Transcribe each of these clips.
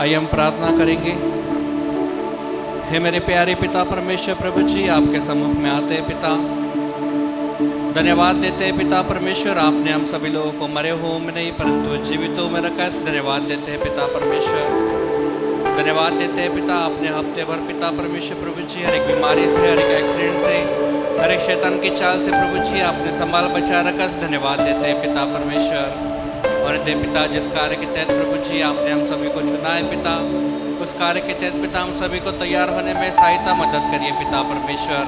आइए हम प्रार्थना करेंगे। हे मेरे प्यारे पिता परमेश्वर प्रभु जी, आपके सम्मुख में आते हैं पिता, धन्यवाद देते हैं पिता परमेश्वर, आपने हम सभी लोगों को मरे हुओं में नहीं परंतु जीवितों में रखा है। धन्यवाद देते हैं पिता परमेश्वर, धन्यवाद देते हैं पिता, आपने हफ्ते भर पिता परमेश्वर प्रभु जी हर एक बीमारी से, हर एक एक्सीडेंट से, हर एक शैतान की चाल से प्रभु जी आपने संभाल बचा रखा। धन्यवाद देते हैं पिता परमेश्वर। और दे पिता, जिस कार्य के तहत प्रभु जी आपने हम सभी को चुना है पिता, उस कार्य के तहत पिता हम सभी को तैयार होने में सहायता मदद करिए पिता परमेश्वर।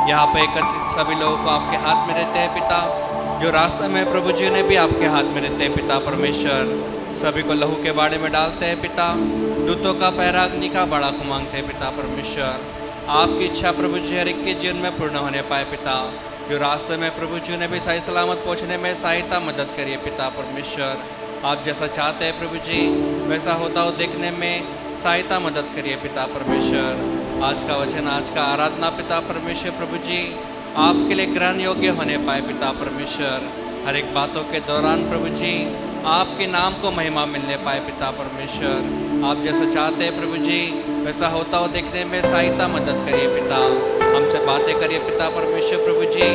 यहाँ पे एकत्रित सभी लोगों को आपके हाथ में रहते हैं पिता, जो रास्ते में प्रभु जी ने भी आपके हाथ में रहते हैं पिता परमेश्वर। सभी को लहू के बाड़े में डालते हैं पिता, दूतों का पहरा अग्नि का बड़ा को मांगते हैं पिता परमेश्वर। आपकी इच्छा प्रभु जी हर एक के जीवन में पूर्ण होने पाए पिता, जो रास्ते में प्रभु जी ने भी सही सलामत पहुँचने में सहायता मदद करिए पिता परमेश्वर। आप जैसा चाहते हैं प्रभु जी वैसा होता हो देखने में सहायता मदद करिए पिता परमेश्वर। आज का वचन, आज का आराधना पिता परमेश्वर प्रभु जी आपके लिए ग्रहण योग्य होने पाए पिता परमेश्वर। हर एक बातों के दौरान प्रभु जी आपके नाम को महिमा मिलने पाए पिता परमेश्वर। आप जैसा चाहते हैं प्रभु जी वैसा होता हो देखने में सहायता मदद करिए पिता। हमसे बातें करिए पिता परमेश्वर प्रभु जी,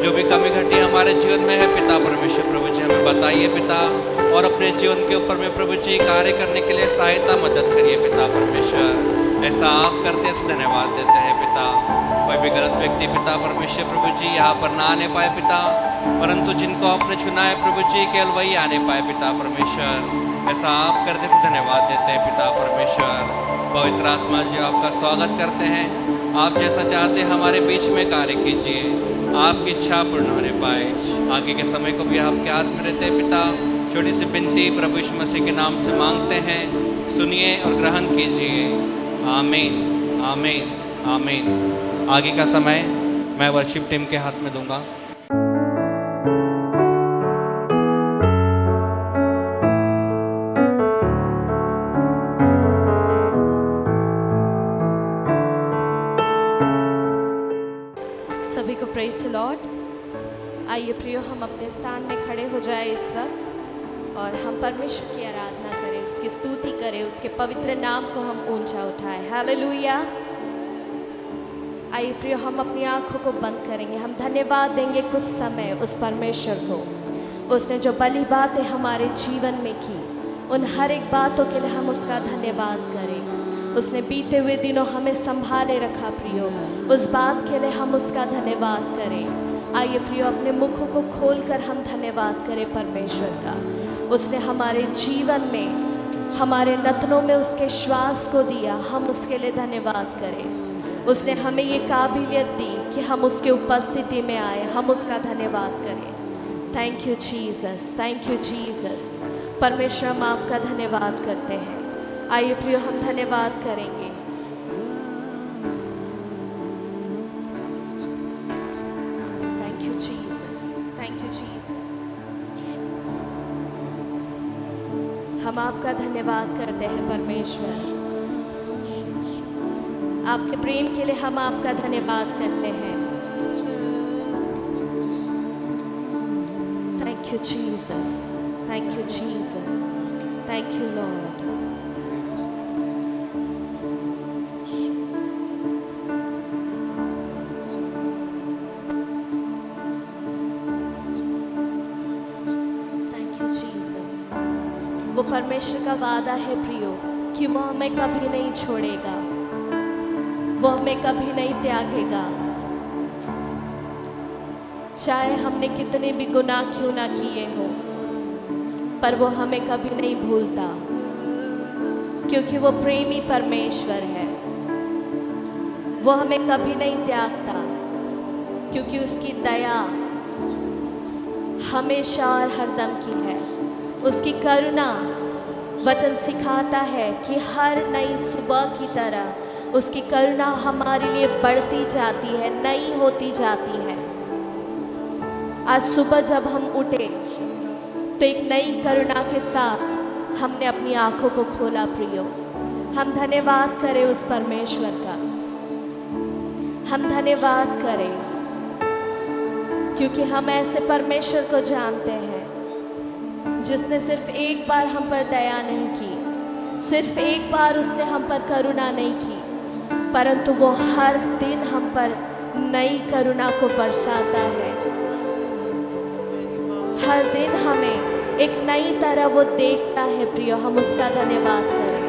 जो भी कमी घटी हमारे जीवन में है पिता परमेश्वर प्रभु जी हमें बताइए पिता, और अपने जीवन के ऊपर में प्रभु जी कार्य करने के लिए सहायता मदद करिए पिता परमेश्वर। ऐसा आप करते हैं, धन्यवाद देते हैं पिता। कोई भी गलत व्यक्ति पिता परमेश्वर प्रभु जी यहाँ पर ना आने पाए पिता, परंतु जिनको आपने चुना है प्रभु जी केवल वही आने पाए पिता परमेश्वर। ऐसा आप करते हैं, धन्यवाद देते हैं पिता परमेश्वर। पवित्र आत्मा जी आपका स्वागत करते हैं, आप जैसा चाहते हैं हमारे बीच में कार्य कीजिए, आपकी इच्छा पूर्ण होने पाए। आगे के समय को भी आपके हाथ में रहते हैं पिता। छोटी सी विनती प्रभु यीशु मसीह के नाम से मांगते हैं, सुनिए और ग्रहण कीजिए। आमीन, आमीन, आमीन। आगे का समय मैं वर्शिप टीम के हाथ में दूंगा। सभी को प्रेज़ द लॉर्ड। आइए प्रियो, हम अपने स्थान में खड़े हो जाए इस वक्त और हम परमेश्वर की आराधना करें, उसकी स्तुति करें, उसके पवित्र नाम को हम ऊंचा उठाएं। हालेलुया। आइए प्रियो, हम अपनी आंखों को बंद करेंगे, हम धन्यवाद देंगे कुछ समय उस परमेश्वर को, उसने जो भली बातें हमारे जीवन में की, उन हर एक बातों के लिए हम उसका धन्यवाद करें। उसने बीते हुए दिनों हमें संभाले रखा प्रियो, उस बात के लिए हम उसका धन्यवाद करें। आइए प्रियो, अपने मुखों को खोलकर हम धन्यवाद करें परमेश्वर का। उसने हमारे जीवन में, हमारे नथनों में उसके श्वास को दिया, हम उसके लिए धन्यवाद करें। उसने हमें ये काबिलियत दी कि हम उसके उपस्थिति में आए, हम उसका धन्यवाद करें। Thank you Jesus, thank you Jesus. परमेश्वर, हम आपका धन्यवाद करते हैं। आइए प्रियो, हम धन्यवाद करेंगे। Thank you Jesus, thank you Jesus. हम आपका धन्यवाद करते हैं परमेश्वर, आपके प्रेम के लिए हम आपका धन्यवाद करते हैं। Thank you Jesus, thank you Jesus, thank you Lord. वो परमेश्वर का वादा है प्रियो कि वो हमें कभी नहीं छोड़ेगा, वो हमें कभी नहीं त्यागेगा। चाहे हमने कितने भी गुनाह क्यों ना किए हो, पर वो हमें कभी नहीं भूलता, क्योंकि वो प्रेमी परमेश्वर है। वो हमें कभी नहीं त्यागता, क्योंकि उसकी दया हमेशा और हरदम की है। उसकी करुणा वचन सिखाता है कि हर नई सुबह की तरह उसकी करुणा हमारे लिए बढ़ती जाती है, नई होती जाती है। आज सुबह जब हम उठे तो एक नई करुणा के साथ हमने अपनी आंखों को खोला प्रियो। हम धन्यवाद करें उस परमेश्वर का, हम धन्यवाद करें, क्योंकि हम ऐसे परमेश्वर को जानते हैं जिसने सिर्फ एक बार हम पर दया नहीं की, सिर्फ एक बार उसने हम पर करुणा नहीं की, परंतु वो हर दिन हम पर नई करुणा को बरसाता है। हर दिन हमें एक नई तरह वो देखता है। प्रियो, हम उसका धन्यवाद करें।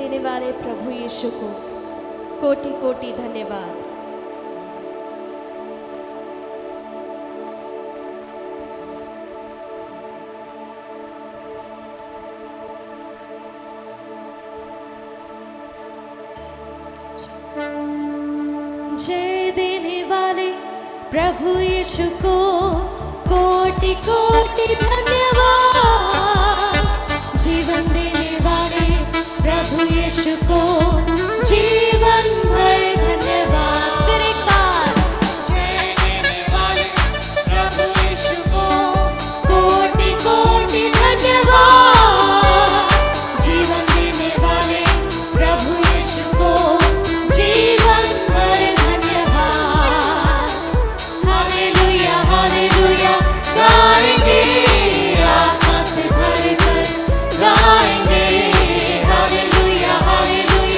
देने वाले प्रभु यीशु को कोटि कोटि धन्यवाद। जय देने वाले प्रभु यीशु को कोटि कोटि धन्यवाद। जीवन देने वाले प्रभु यीशु को जीवन भर धन्यवाद। फिर एक बार जय देने वाले प्रभु यीशु को कोटि कोटि धन्यवाद। जीवन देने वाले प्रभु यीशु को जीवन भर धन्यवाद। हालेलुया हालेलुया गाएंगे आत्मा से भरकर गाएंगे। हालेलुया हालेलुया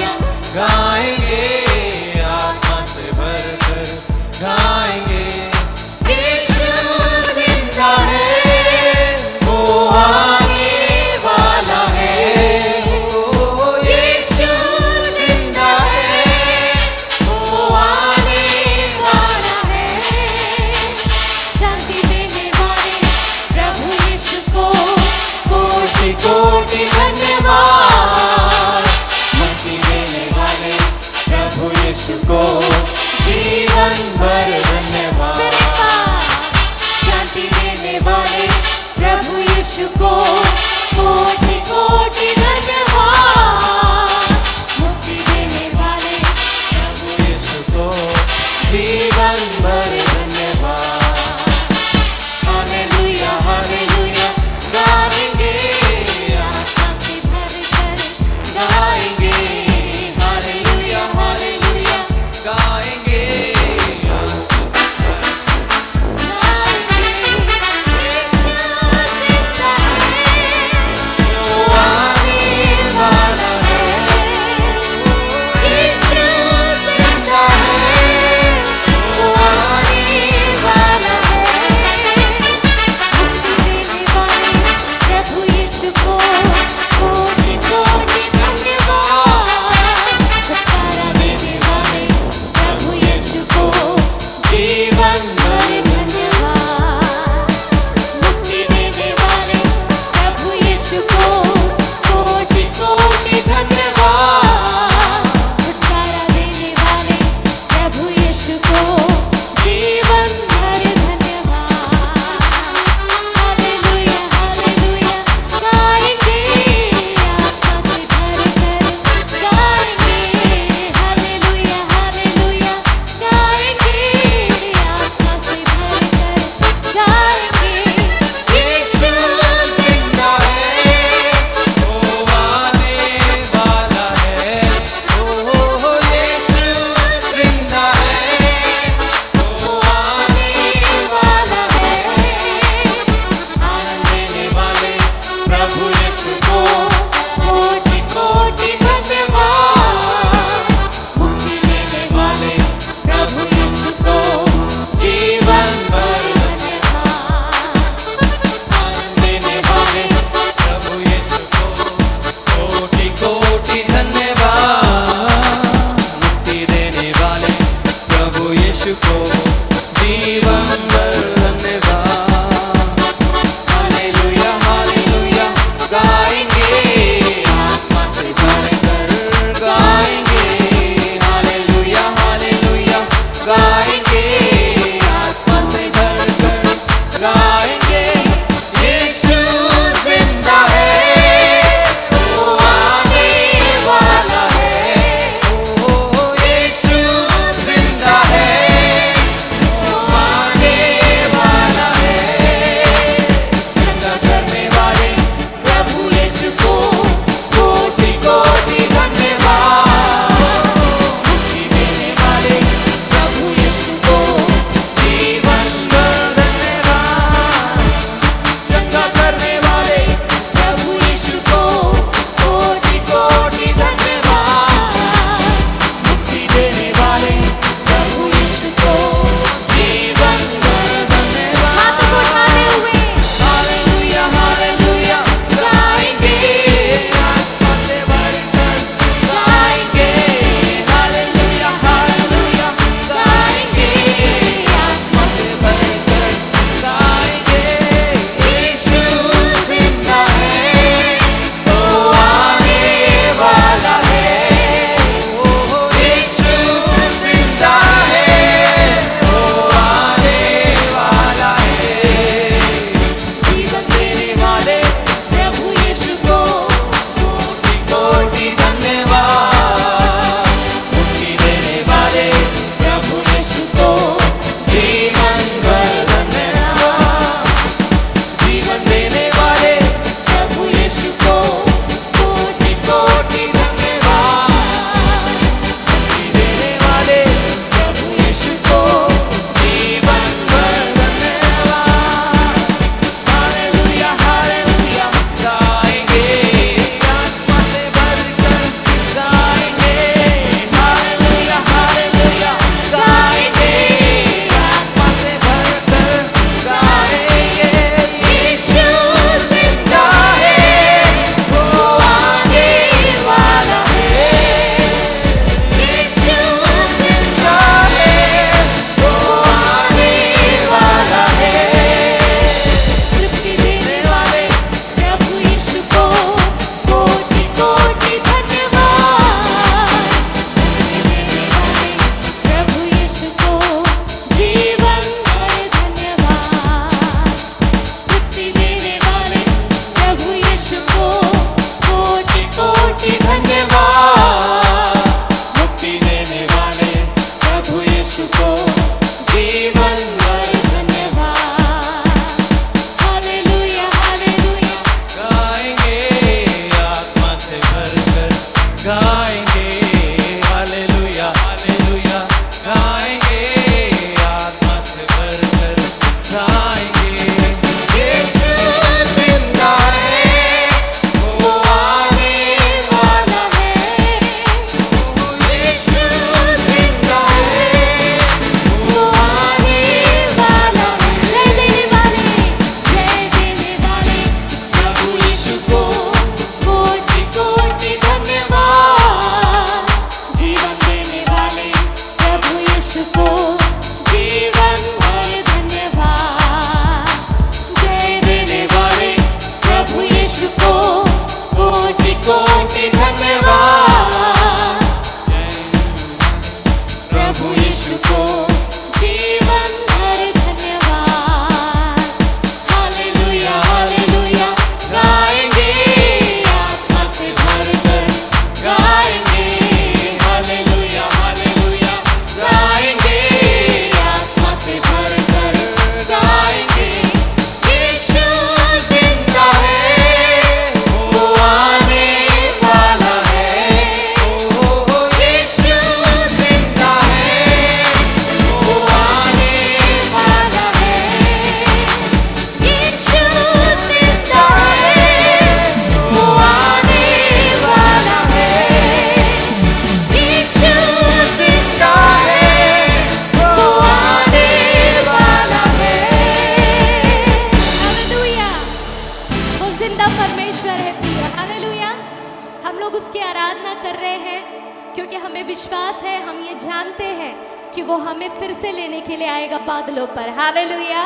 क्योंकि हमें विश्वास है, हम ये जानते हैं कि वो हमें फिर से लेने के लिए आएगा बादलों पर। हालेलुया।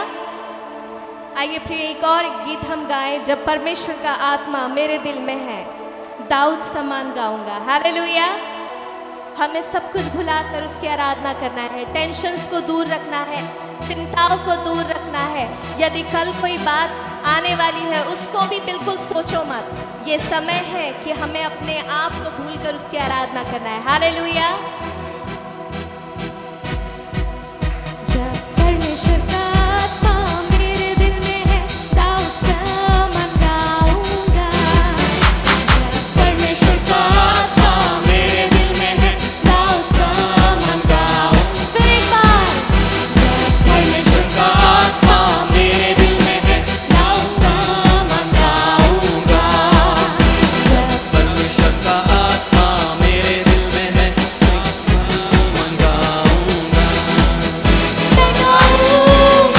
आइए प्रिय, एक और गीत हम गाएं, जब परमेश्वर का आत्मा मेरे दिल में है, दाऊद समान गाऊंगा। हालेलुया। हमें सब कुछ भुलाकर उसकी आराधना करना है, टेंशन्स को दूर रखना है, चिंताओं को दूर रखना है। यदि कल कोई बात आने वाली है उसको भी बिल्कुल सोचो मत। ये समय है कि हमें अपने आप को भूलकर उसकी आराधना करना है। हालेलुया। जब परमेश्वर का आत्मा मेरे दिल में है, दाऊद समान गाऊंगा। जब परमेश्वर का आत्मा मेरे दिल में है, दाऊद समान गाऊंगा। फिर एक बार, जब परमेश्वर का आत्मा मेरे दिल में है, दाऊद समान गाऊंगा। जब परमेश्वर का आत्मा मेरे दिल में है, समान गाऊंगा। मैं गाऊंगा।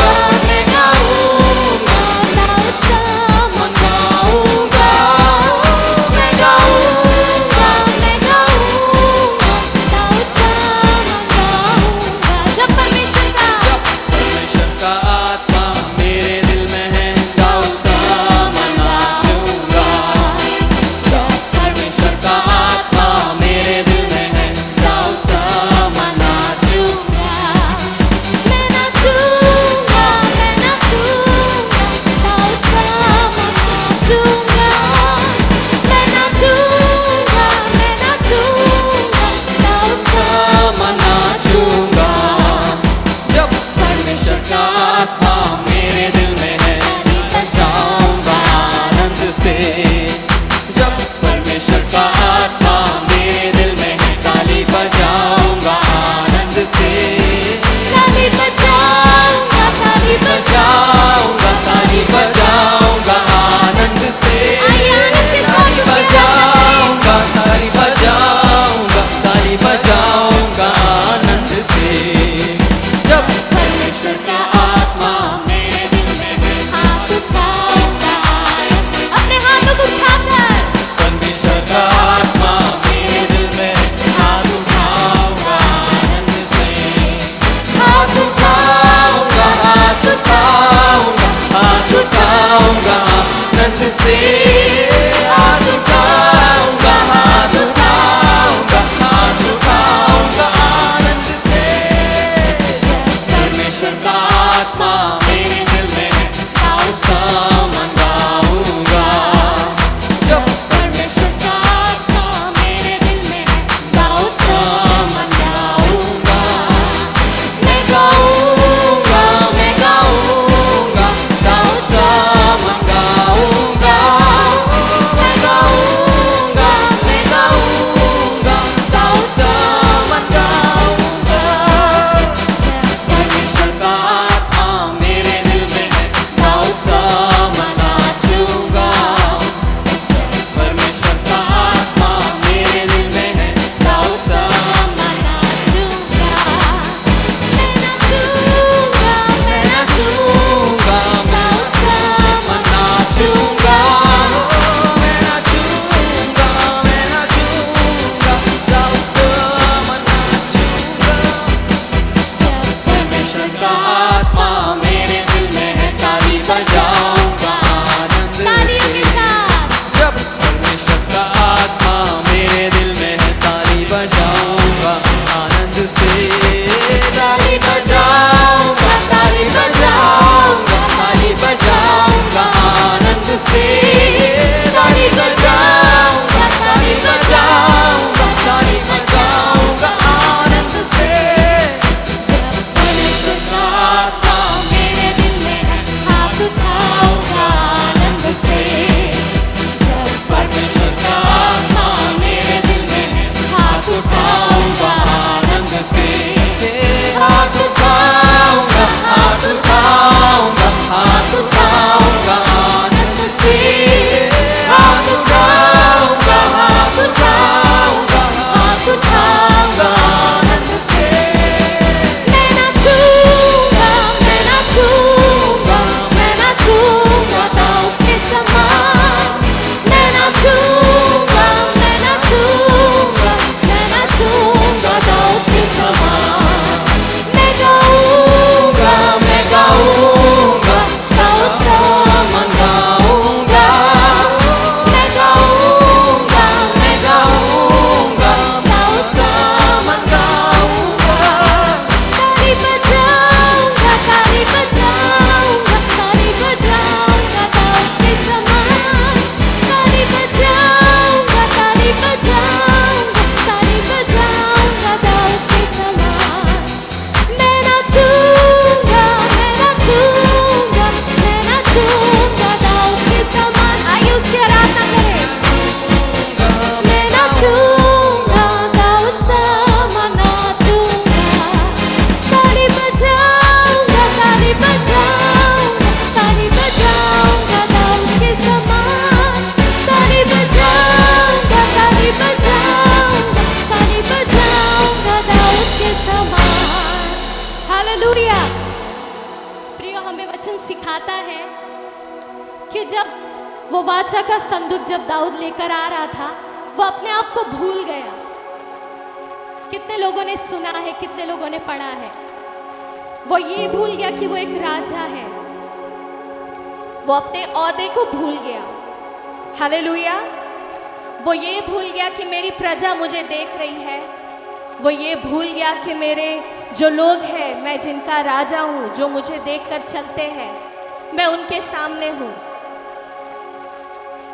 आता है कि जब वो वाचा का संदूक जब दाऊद लेकर आ रहा था, वो अपने आप को भूल गया। कितने लोगों ने सुना है, कितने लोगों ने पढ़ा है, वो ये भूल गया कि वो एक राजा है। वो अपने ओहदे को भूल गया। हालेलुया। वो ये भूल गया कि मेरी प्रजा मुझे देख रही है। वो ये भूल गया कि मेरे जो लोग हैं, मैं जिनका राजा हूँ, जो मुझे देखकर चलते हैं, मैं उनके सामने हूँ।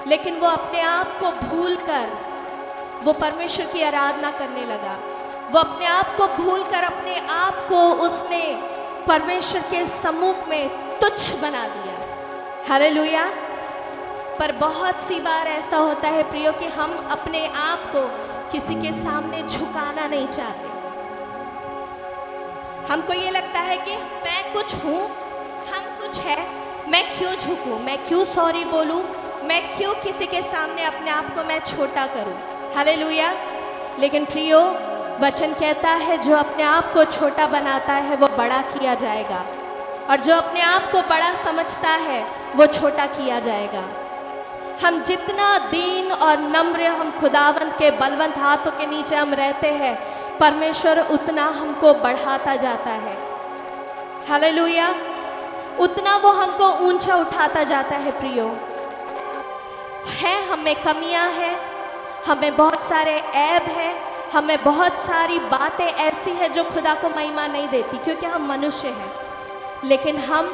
लेकिन वो अपने आप को भूलकर वो परमेश्वर की आराधना करने लगा। वो अपने आप को भूलकर अपने आप को उसने परमेश्वर के सम्मुख में तुच्छ बना दिया। हालेलुया। पर बहुत सी बार ऐसा होता है प्रियो कि हम अपने आप को किसी के सामने झुकाना नहीं चाहते। हमको ये लगता है कि मैं कुछ हूँ, हम कुछ है, मैं क्यों झुकूँ, मैं क्यों सॉरी बोलूँ, मैं क्यों किसी के सामने अपने आप को मैं छोटा करूँ। हालेलुया। लेकिन प्रियो, वचन कहता है जो अपने आप को छोटा बनाता है वो बड़ा किया जाएगा, और जो अपने आप को बड़ा समझता है वो छोटा किया जाएगा। हम जितना दीन और नम्र हम खुदावंत के बलवंत हाथों के नीचे हम रहते हैं, परमेश्वर उतना हमको बढ़ाता जाता है। हालेलुया। उतना वो हमको ऊंचा उठाता जाता है। प्रियो, है हमें कमियां हैं, हमें बहुत सारे ऐब है, हमें बहुत सारी बातें ऐसी हैं जो खुदा को महिमा नहीं देती, क्योंकि हम मनुष्य हैं। लेकिन हम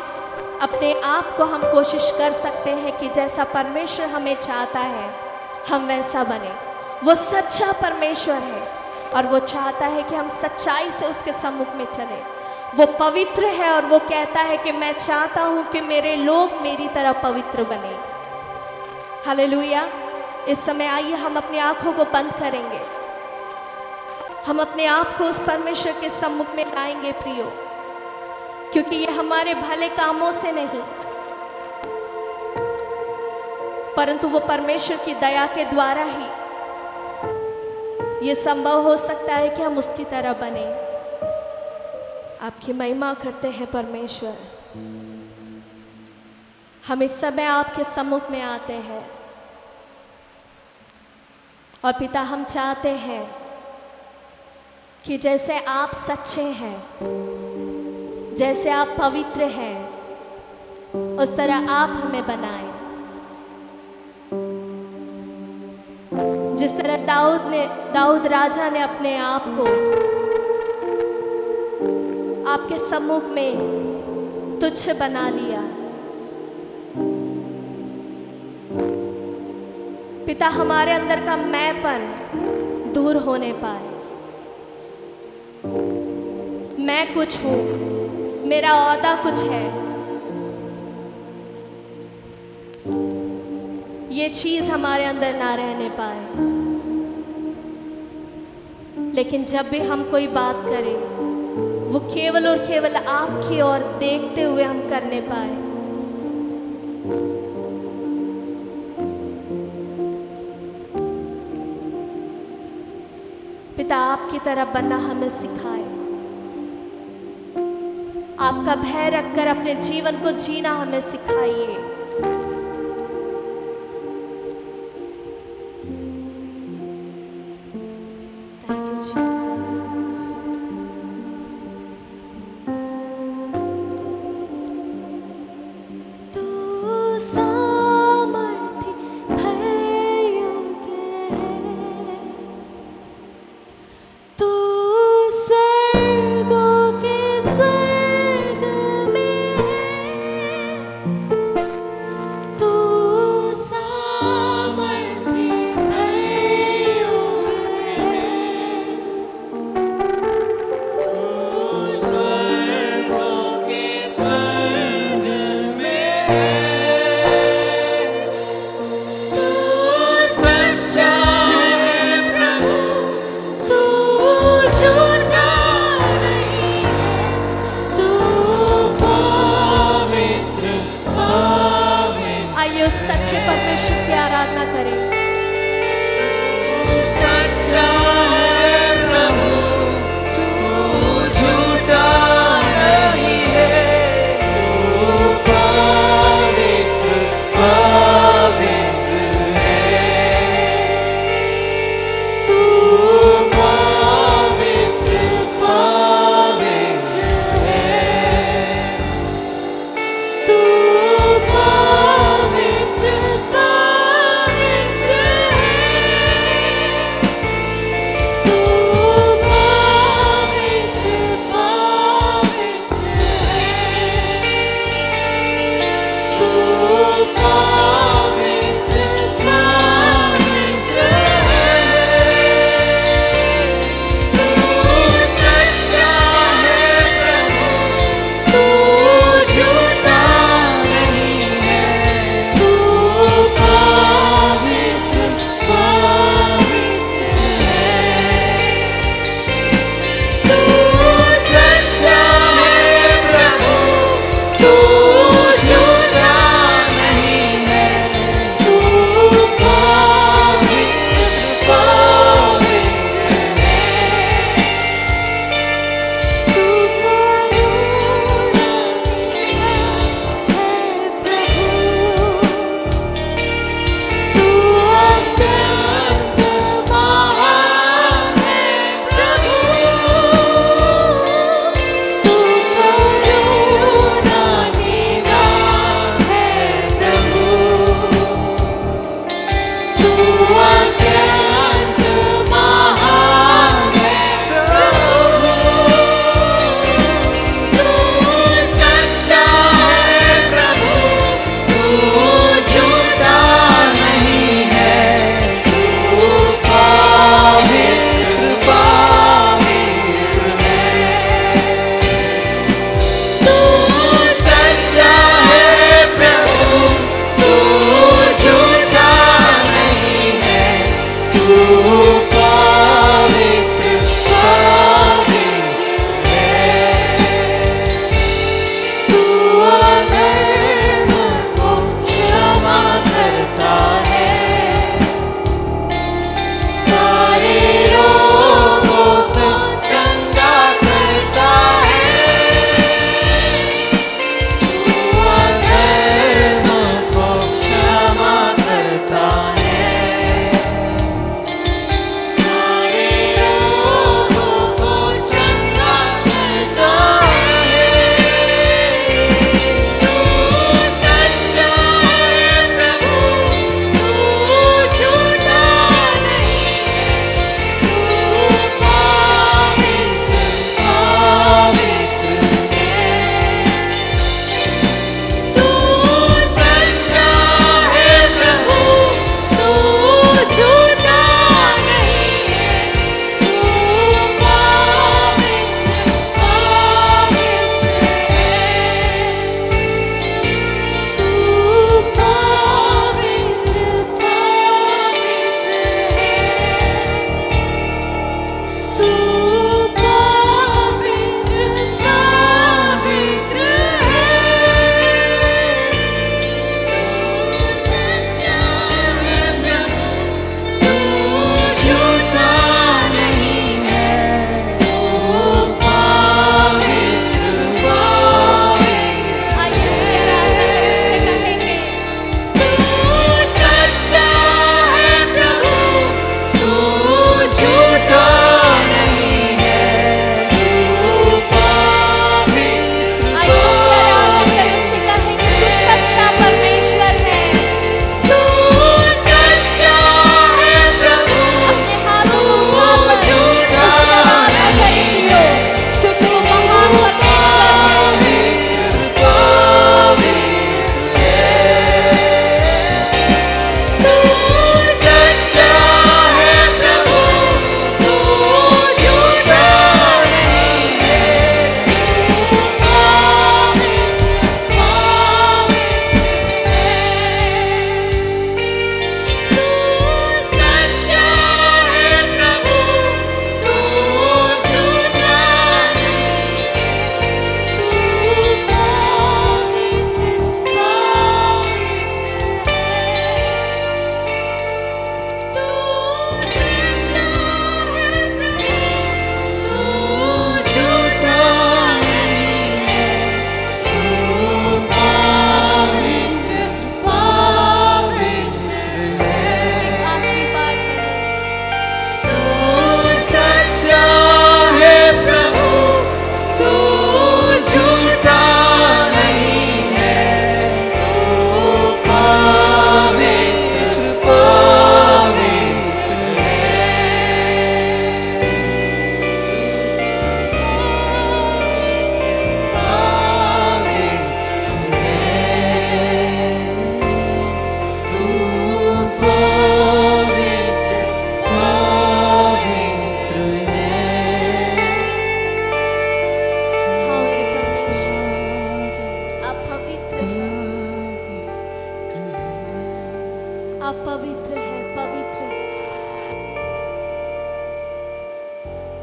अपने आप को हम कोशिश कर सकते हैं कि जैसा परमेश्वर हमें चाहता है हम वैसा बने। वो सच्चा परमेश्वर है और वो चाहता है कि हम सच्चाई से उसके सम्मुख में चले। वो पवित्र है और वो कहता है कि मैं चाहता हूँ कि मेरे लोग मेरी तरह पवित्र बने। हालेलुया। इस समय आइए हम अपनी आंखों को बंद करेंगे, हम अपने आप को उस परमेश्वर के सम्मुख में लाएंगे प्रियो, क्योंकि ये हमारे भले कामों से नहीं, परंतु वो परमेश्वर की दया के द्वारा ही ये संभव हो सकता है कि हम उसकी तरह बने। आपकी महिमा करते हैं परमेश्वर। हम इस समय आपके सम्मुख में आते हैं और पिता, हम चाहते हैं कि जैसे आप सच्चे हैं, जैसे आप पवित्र हैं, उस तरह आप हमें बनाएं। जिस तरह दाऊद राजा ने अपने आप को आपके सम्मुख में तुच्छ बना लिया। पिता, हमारे अंदर का मैंपन दूर होने पाए। मैं कुछ हूँ, मेरा ओहदा कुछ है, ये चीज हमारे अंदर ना रहने पाए। लेकिन जब भी हम कोई बात करें, वो केवल और केवल आपकी ओर देखते हुए हम करने पाए। पिता, आपकी तरह बनना हमें सिखाए। आपका भय रखकर अपने जीवन को जीना हमें सिखाइए। Thank you Jesus. तू सामर्थी भय योग्य है, तू स्वर्गों के स्वर्ग में है, तू सामर्थी भय योग्य है, तू स्वर्गों के स्वर्ग में है, तू सच्चा है प्रभु, तू झूठा नहीं है, तू पवित्र पवित्र, आइए उस सच्चे परमेश्वर की आराधना करें। तू सच्चा है प्रभु, तू झूठा नहीं है, तू पवित्र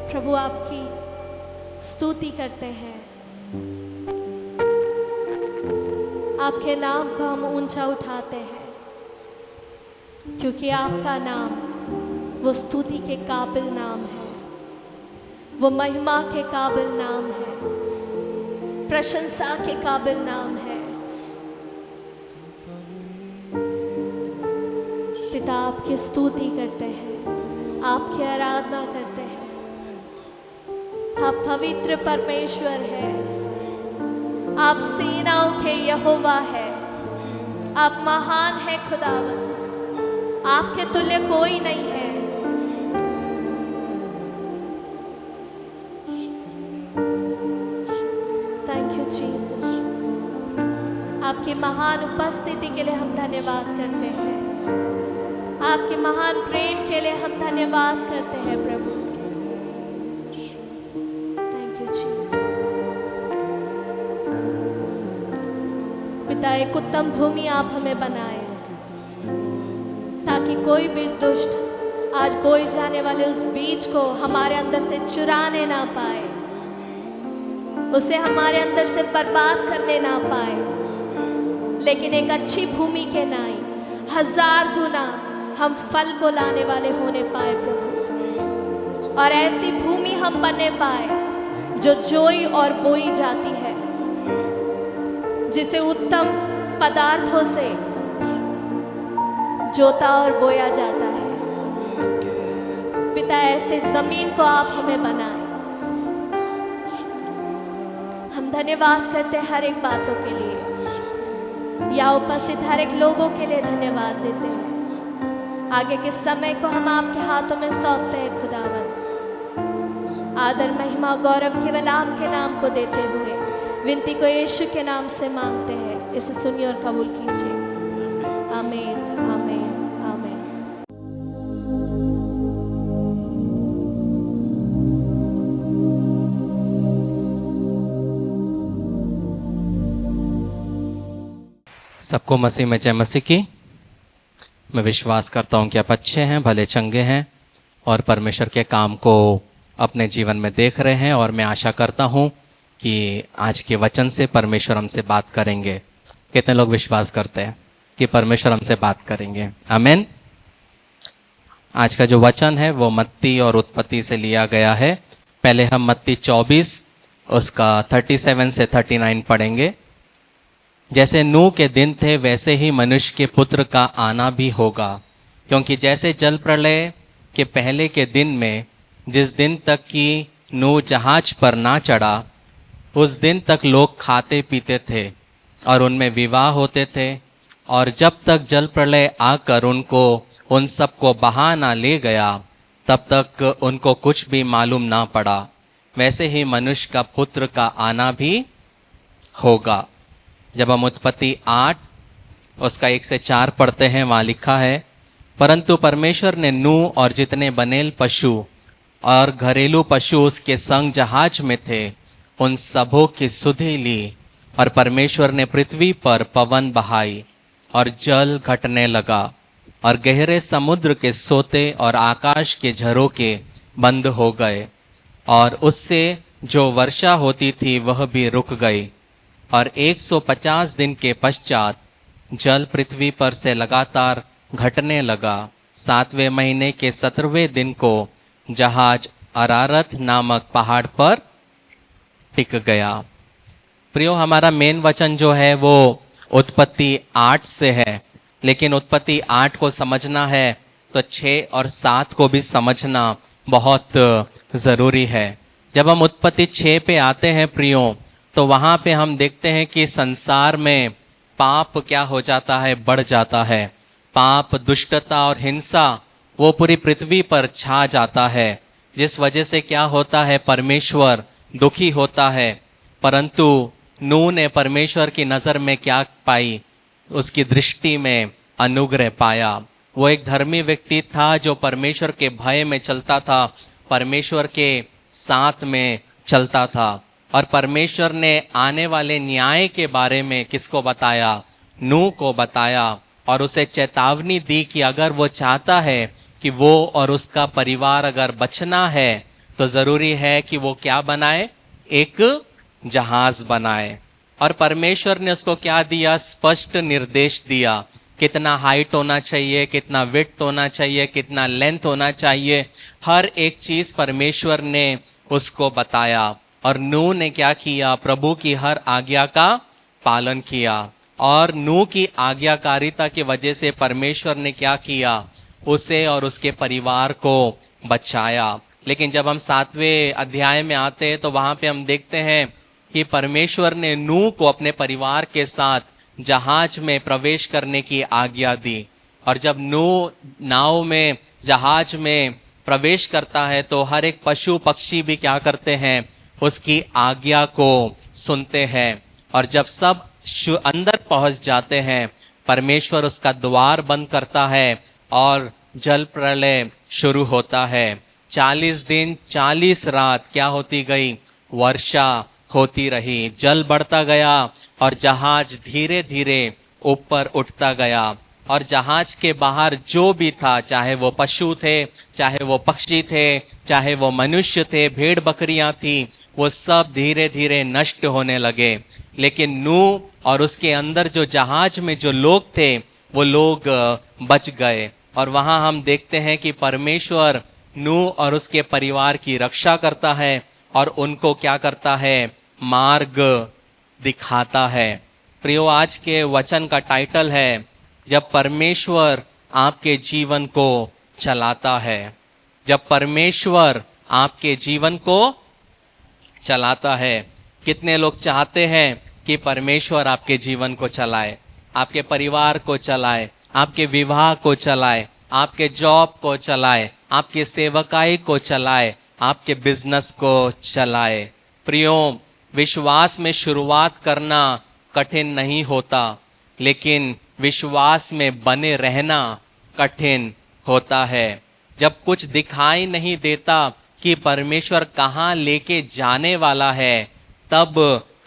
प्रभु आपकी स्तुति करते हैं। आपके नाम को हम ऊंचा उठाते हैं, क्योंकि आपका नाम वो स्तुति के काबिल नाम है, वो महिमा के काबिल नाम है, प्रशंसा के काबिल नाम है। पिता आपकी स्तुति करते हैं, आपकी आराधना करते हैं। आप पवित्र परमेश्वर है, आप सेनाओं के यहोवा है, आप महान है खुदावन, आपके तुल्य कोई नहीं है। Thank you Jesus. आपकी महान उपस्थिति के लिए हम धन्यवाद करते हैं, आपके महान प्रेम के लिए हम धन्यवाद करते हैं प्रभु। Thank you Jesus. पिता, एक उत्तम भूमि आप हमें बनाए, ताकि कोई भी दुष्ट आज बोए जाने वाले उस बीज को हमारे अंदर से चुराने ना पाए, उसे हमारे अंदर से बर्बाद करने ना पाए, लेकिन एक अच्छी भूमि के नाई 1000 गुना हम फल को लाने वाले होने पाए प्रभु। और ऐसी भूमि हम बनने पाए जो जोई और बोई जाती है, जिसे उत्तम पदार्थों से जोता और बोया जाता है। पिता, ऐसे जमीन को आप हमें बनाए। हम धन्यवाद करते हैं हर एक बातों के लिए, या उपस्थित हर एक लोगों के लिए धन्यवाद देते हैं। आगे के समय को हम आपके हाथों में सौंपते हैं खुदावन। आदर, महिमा, गौरव केवल आपके नाम को देते हुए विनती को यीशु के नाम से मांगते हैं। इसे सुनिए और कबूल कीजिए। आमीन, आमीन, आमीन। सबको मसीह में जय मसीह की। मैं विश्वास करता हूँ कि आप अच्छे हैं, भले चंगे हैं और परमेश्वर के काम को अपने जीवन में देख रहे हैं। और मैं आशा करता हूँ कि आज के वचन से परमेश्वर हमसे बात करेंगे। कितने लोग विश्वास करते हैं कि परमेश्वर हमसे बात करेंगे? आमीन। आज का जो वचन है वो मत्ती और उत्पत्ति से लिया गया है। पहले हम मत्ती 24 उसका 37 से 39 पढ़ेंगे। जैसे नूह के दिन थे वैसे ही मनुष्य के पुत्र का आना भी होगा, क्योंकि जैसे जल प्रलय के पहले के दिन में जिस दिन तक कि नूह जहाज पर ना चढ़ा, उस दिन तक लोग खाते पीते थे और उनमें विवाह होते थे, और जब तक जल प्रलय आकर उनको उन सबको बहा ना ले गया, तब तक उनको कुछ भी मालूम ना पड़ा। वैसे ही मनुष्य का पुत्र का आना भी होगा। जब हम उत्पत्ति 8 उसका 1 से 4 पढ़ते हैं, वहाँ लिखा है, परंतु परमेश्वर ने नूह और जितने बनेल पशु और घरेलू पशु उसके संग जहाज में थे, उन सबों की सुधि ली, और परमेश्वर ने पृथ्वी पर पवन बहाई और जल घटने लगा, और गहरे समुद्र के सोते और आकाश के झरोके बंद हो गए, और उससे जो वर्षा होती थी वह भी रुक गई। और 150 दिन के पश्चात जल पृथ्वी पर से लगातार घटने लगा। 7वें महीने के 17वें दिन को जहाज अरारत नामक पहाड़ पर टिक गया। प्रियो, हमारा मेन वचन जो है वो उत्पत्ति 8 से है, लेकिन उत्पत्ति 8 को समझना है तो 6 और 7 को भी समझना बहुत ज़रूरी है। जब हम उत्पत्ति 6 पे आते हैं प्रियो, तो वहाँ पे हम देखते हैं कि संसार में पाप क्या हो जाता है, बढ़ जाता है। पाप, दुष्टता और हिंसा वो पूरी पृथ्वी पर छा जाता है, जिस वजह से क्या होता है, परमेश्वर दुखी होता है। परंतु नूह ने परमेश्वर की नज़र में क्या पाई? उसकी दृष्टि में अनुग्रह पाया। वो एक धर्मी व्यक्ति था जो परमेश्वर के भय में चलता था, परमेश्वर के साथ में चलता था। और परमेश्वर ने आने वाले न्याय के बारे में किसको बताया? नूह को बताया, और उसे चेतावनी दी कि अगर वो चाहता है कि वो और उसका परिवार अगर बचना है, तो ज़रूरी है कि वो क्या बनाए, एक जहाज बनाए। और परमेश्वर ने उसको क्या दिया, स्पष्ट निर्देश दिया, कितना हाइट होना चाहिए, कितना विड्थ होना चाहिए, कितना लेंथ होना चाहिए, हर एक चीज़ परमेश्वर ने उसको बताया। और नूह ने क्या किया, प्रभु की हर आज्ञा का पालन किया। और नूह की आज्ञाकारिता की वजह से परमेश्वर ने क्या किया, उसे और उसके परिवार को बचाया। लेकिन जब हम 7वें अध्याय में आते हैं तो वहां पे हम देखते हैं कि परमेश्वर ने नूह को अपने परिवार के साथ जहाज में प्रवेश करने की आज्ञा दी। और जब नूह नाव में, जहाज में प्रवेश करता है तो हर एक पशु पक्षी भी क्या करते हैं, उसकी आज्ञा को सुनते हैं। और जब सब अंदर पहुंच जाते हैं, परमेश्वर उसका द्वार बंद करता है और जल प्रलय शुरू होता है। 40 दिन 40 रात क्या होती गई, वर्षा होती रही, जल बढ़ता गया और जहाज धीरे धीरे ऊपर उठता गया। और जहाज के बाहर जो भी था, चाहे वो पशु थे, चाहे वो पक्षी थे, चाहे वो मनुष्य थे, भेड़ बकरियां थी, वो सब धीरे धीरे नष्ट होने लगे। लेकिन नूह और उसके अंदर जो जहाज में जो लोग थे, वो लोग बच गए। और वहां हम देखते हैं कि परमेश्वर नूह और उसके परिवार की रक्षा करता है और उनको क्या करता है, मार्ग दिखाता है। प्रियो, आज के वचन का टाइटल है, जब परमेश्वर आपके जीवन को चलाता है। जब परमेश्वर आपके जीवन को चलाता है। कितने लोग चाहते हैं कि परमेश्वर आपके जीवन को चलाए, आपके परिवार को चलाए, आपके विवाह को चलाए, आपके जॉब को चलाए, आपके सेवकाई को चलाए, आपके बिजनेस को चलाए। प्रियो, विश्वास में शुरुआत करना कठिन नहीं होता, लेकिन विश्वास में बने रहना कठिन होता है। जब कुछ दिखाई नहीं देता कि परमेश्वर कहाँ लेके जाने वाला है, तब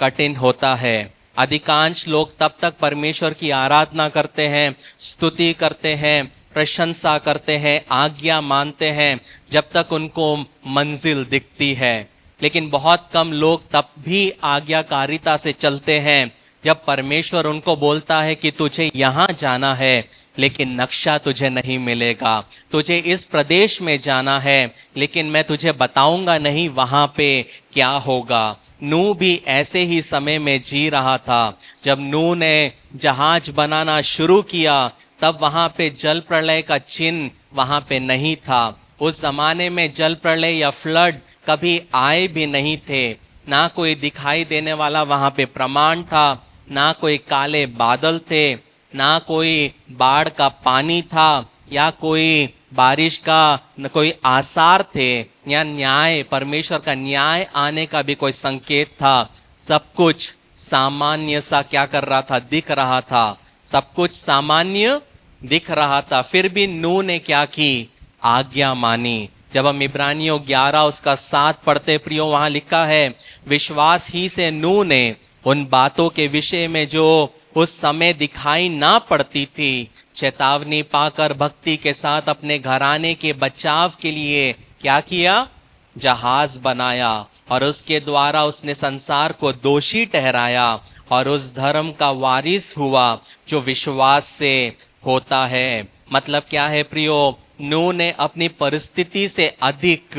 कठिन होता है। अधिकांश लोग तब तक परमेश्वर की आराधना करते हैं, स्तुति करते हैं, प्रशंसा करते हैं, आज्ञा मानते हैं, जब तक उनको मंजिल दिखती है। लेकिन बहुत कम लोग तब भी आज्ञाकारिता से चलते हैं जब परमेश्वर उनको बोलता है कि तुझे यहाँ जाना है, लेकिन नक्शा तुझे नहीं मिलेगा। तुझे इस प्रदेश में जाना है, लेकिन मैं तुझे बताऊंगा नहीं वहां पे क्या होगा। नूह भी ऐसे ही समय में जी रहा था। जब नूह ने जहाज बनाना शुरू किया, तब वहां पे जल प्रलय का चिन्ह वहां पे नहीं था। उस जमाने में जल प्रलय या फ्लड कभी आए भी नहीं थे। ना कोई दिखाई देने वाला वहां पे प्रमाण था, ना कोई काले बादल थे, ना कोई बाढ़ का पानी था, या कोई बारिश का न कोई आसार थे, या न्याय, परमेश्वर का न्याय आने का भी कोई संकेत था। सब कुछ सामान्य सा क्या कर रहा था, दिख रहा था। सब कुछ सामान्य दिख रहा था। फिर भी नूह ने क्या की, आज्ञा मानी। जब हम इब्रानियों 11 उसका 7 पढ़ते प्रियो, वहां लिखा है, विश्वास ही से नूह ने उन बातों के विषय में जो उस समय दिखाई ना पड़ती थी, चेतावनी पाकर भक्ति के साथ अपने घराने के बचाव के लिए क्या किया, जहाज बनाया। और उसके द्वारा उसने संसार को दोषी ठहराया और उस धर्म का वारिस हुआ जो विश्वास से होता है। मतलब क्या है प्रियो, नूह ने अपनी परिस्थिति से अधिक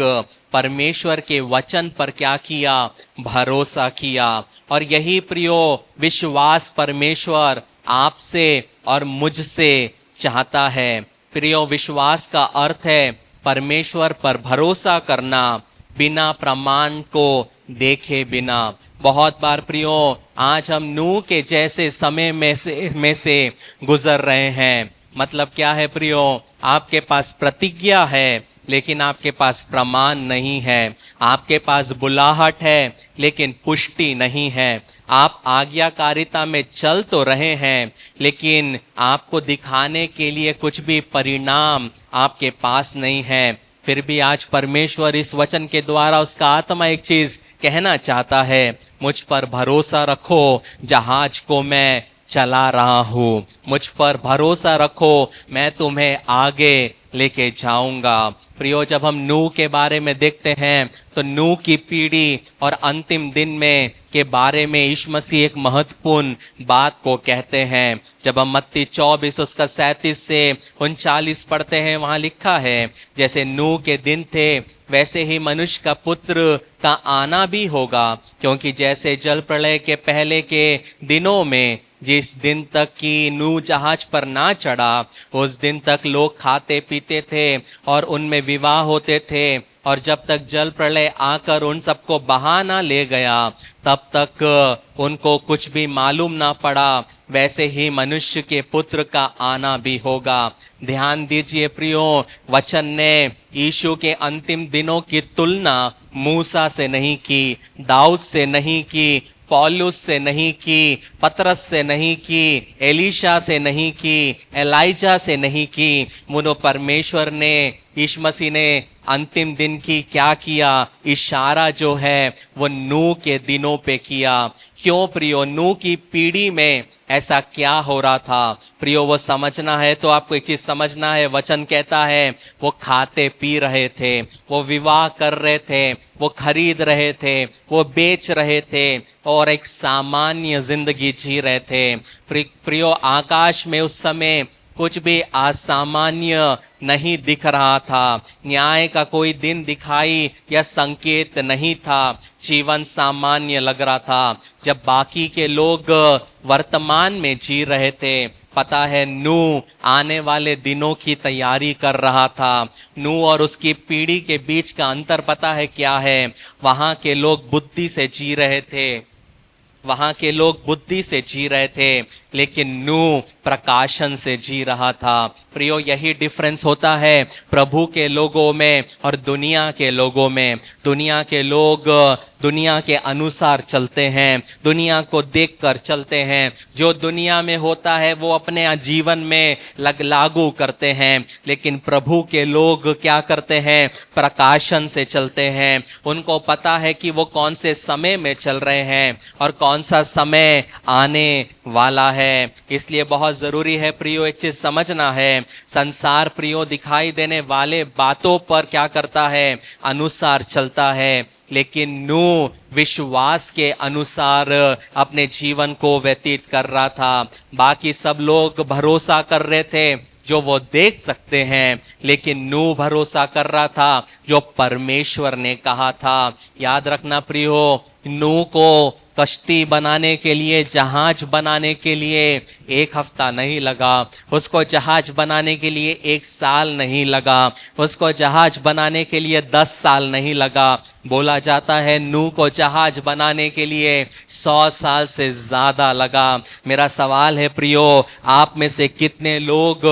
परमेश्वर के वचन पर क्या किया, भरोसा किया। और यही प्रियो विश्वास परमेश्वर आपसे और मुझसे चाहता है। प्रियो, विश्वास का अर्थ है परमेश्वर पर भरोसा करना बिना प्रमाण को देखे बिना। बहुत बार प्रियो, आज हम नूह के जैसे समय में से गुजर रहे हैं। मतलब क्या है प्रियो, आपके पास प्रतिज्ञा है लेकिन आपके पास प्रमाण नहीं है। आपके पास बुलाहट है लेकिन पुष्टि नहीं है। आप आज्ञाकारिता में चल तो रहे हैं, लेकिन आपको दिखाने के लिए कुछ भी परिणाम आपके पास नहीं है। फिर भी आज परमेश्वर इस वचन के द्वारा उसका आत्मा एक चीज कहना चाहता है, मुझ पर भरोसा रखो, जहाज को मैं चला रहा हूं। मुझ पर भरोसा रखो, मैं तुम्हें आगे लेके जाऊंगा। प्रियो, जब हम नूह के बारे में देखते हैं तो नूह की पीढ़ी और अंतिम दिन में के बारे में यीशु मसीह एक महत्वपूर्ण बात को कहते हैं। जब हम मत्ती 24 उसका 37 से 39 पढ़ते हैं, वहां लिखा है, जैसे नूह के दिन थे वैसे ही मनुष्य का पुत्र का आना भी होगा, क्योंकि जैसे जल प्रलय के पहले के दिनों में जिस दिन तक कि नूह जहाज पर ना चढ़ा उस दिन तक लोग खाते पीते थे और उनमें विवाह होते थे, और जब तक जल प्रलय आकर उन सबको बहा ना ले गया तब तक उनको कुछ भी मालूम ना पड़ा, वैसे ही मनुष्य के पुत्र का आना भी होगा। ध्यान दीजिए प्रियो, वचन ने यीशु के अंतिम दिनों की तुलना मूसा से नहीं की, दाऊद से नहीं की, पौलुस से नहीं की, पतरस से नहीं की, एलीशा से नहीं की, एलाइजा से नहीं की। मुनो परमेश्वर ने, यीशु मसीह ने अंतिम दिन की क्या किया, इशारा जो है वो नूह के दिनों पे किया। क्यों प्रियो? नूह की पीढ़ी में ऐसा क्या हो रहा था प्रियो? वो समझना है तो आपको एक चीज समझना है। वचन कहता है वो खाते पी रहे थे, वो विवाह कर रहे थे, वो खरीद रहे थे, वो बेच रहे थे और एक सामान्य जिंदगी जी रहे थे। प्रियो, आकाश में उस समय कुछ भी असामान्य नहीं दिख रहा था, न्याय का कोई दिन दिखाई या संकेत नहीं था, जीवन सामान्य लग रहा था। जब बाकी के लोग वर्तमान में जी रहे थे, पता है नूह आने वाले दिनों की तैयारी कर रहा था। नूह और उसकी पीढ़ी के बीच का अंतर पता है क्या है? वहां के लोग बुद्धि से जी रहे थे, वहां के लोग बुद्धि से जी रहे थे, लेकिन नूह प्रकाशन से जी रहा था। प्रियो, यही डिफरेंस होता है प्रभु के लोगों में और दुनिया के लोगों में। दुनिया के लोग दुनिया के अनुसार चलते हैं, दुनिया को देखकर चलते हैं, जो दुनिया में होता है वो अपने जीवन में लागू करते हैं। लेकिन प्रभु के लोग क्या करते हैं? प्रकाशन से चलते हैं। उनको पता है कि वो कौन से समय में चल रहे हैं और कौन सा समय आने वाला है। इसलिए बहुत जरूरी है प्रियो, एक चीज समझना है, संसार प्रियो दिखाई देने वाले बातों पर क्या करता है? अनुसार चलता है, लेकिन नूह विश्वास के अनुसार अपने जीवन को व्यतीत कर रहा था। बाकी सब लोग भरोसा कर रहे थे जो वो देख सकते हैं, लेकिन नूह भरोसा कर रहा था जो परमेश्वर ने कहा था। याद रखना प्रियो, नूह को कश्ती बनाने के लिए, जहाज बनाने के लिए 1 हफ्ता नहीं लगा, उसको जहाज बनाने के लिए 1 साल नहीं लगा, उसको जहाज बनाने के लिए 10 साल नहीं लगा। बोला जाता है नूह को जहाज बनाने के लिए 100 साल से ज्यादा लगा। मेरा सवाल है प्रियो, आप में से कितने लोग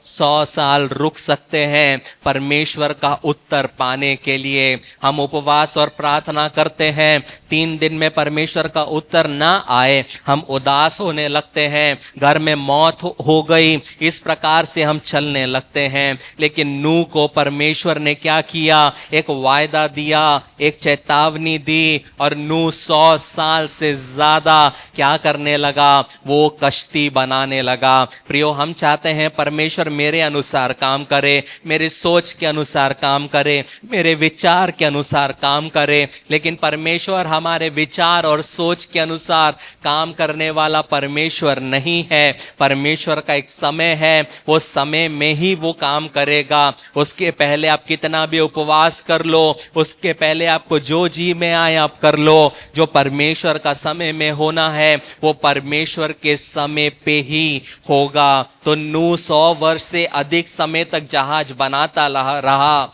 100 साल रुक सकते हैं परमेश्वर का उत्तर पाने के लिए? हम उपवास और प्रार्थना करते हैं, 3 दिन में परमेश्वर का उत्तर ना आए, हम उदास होने लगते हैं, घर में मौत हो गई, इस प्रकार से हम चलने लगते हैं। लेकिन नूह को परमेश्वर ने क्या किया? एक वायदा दिया, एक चेतावनी दी, और नूह 100 साल से ज्यादा क्या करने लगा? वो कश्ती बनाने लगा। प्रियो, हम चाहते हैं परमेश्वर मेरे अनुसार काम करे, मेरे सोच के अनुसार काम करे, मेरे विचार के अनुसार काम करे, लेकिन परमेश्वर हमारे विचार और सोच के अनुसार काम करने वाला परमेश्वर नहीं है। परमेश्वर का एक समय है, वो समय में ही वो काम करेगा। उसके पहले आप कितना भी उपवास कर लो, उसके पहले आपको जो जी में आए आप कर लो, जो परमेश्वर का समय में होना है वो परमेश्वर के समय पे ही होगा। तो नूह 100 वर्ष से अधिक समय तक जहाज बनाता रहा,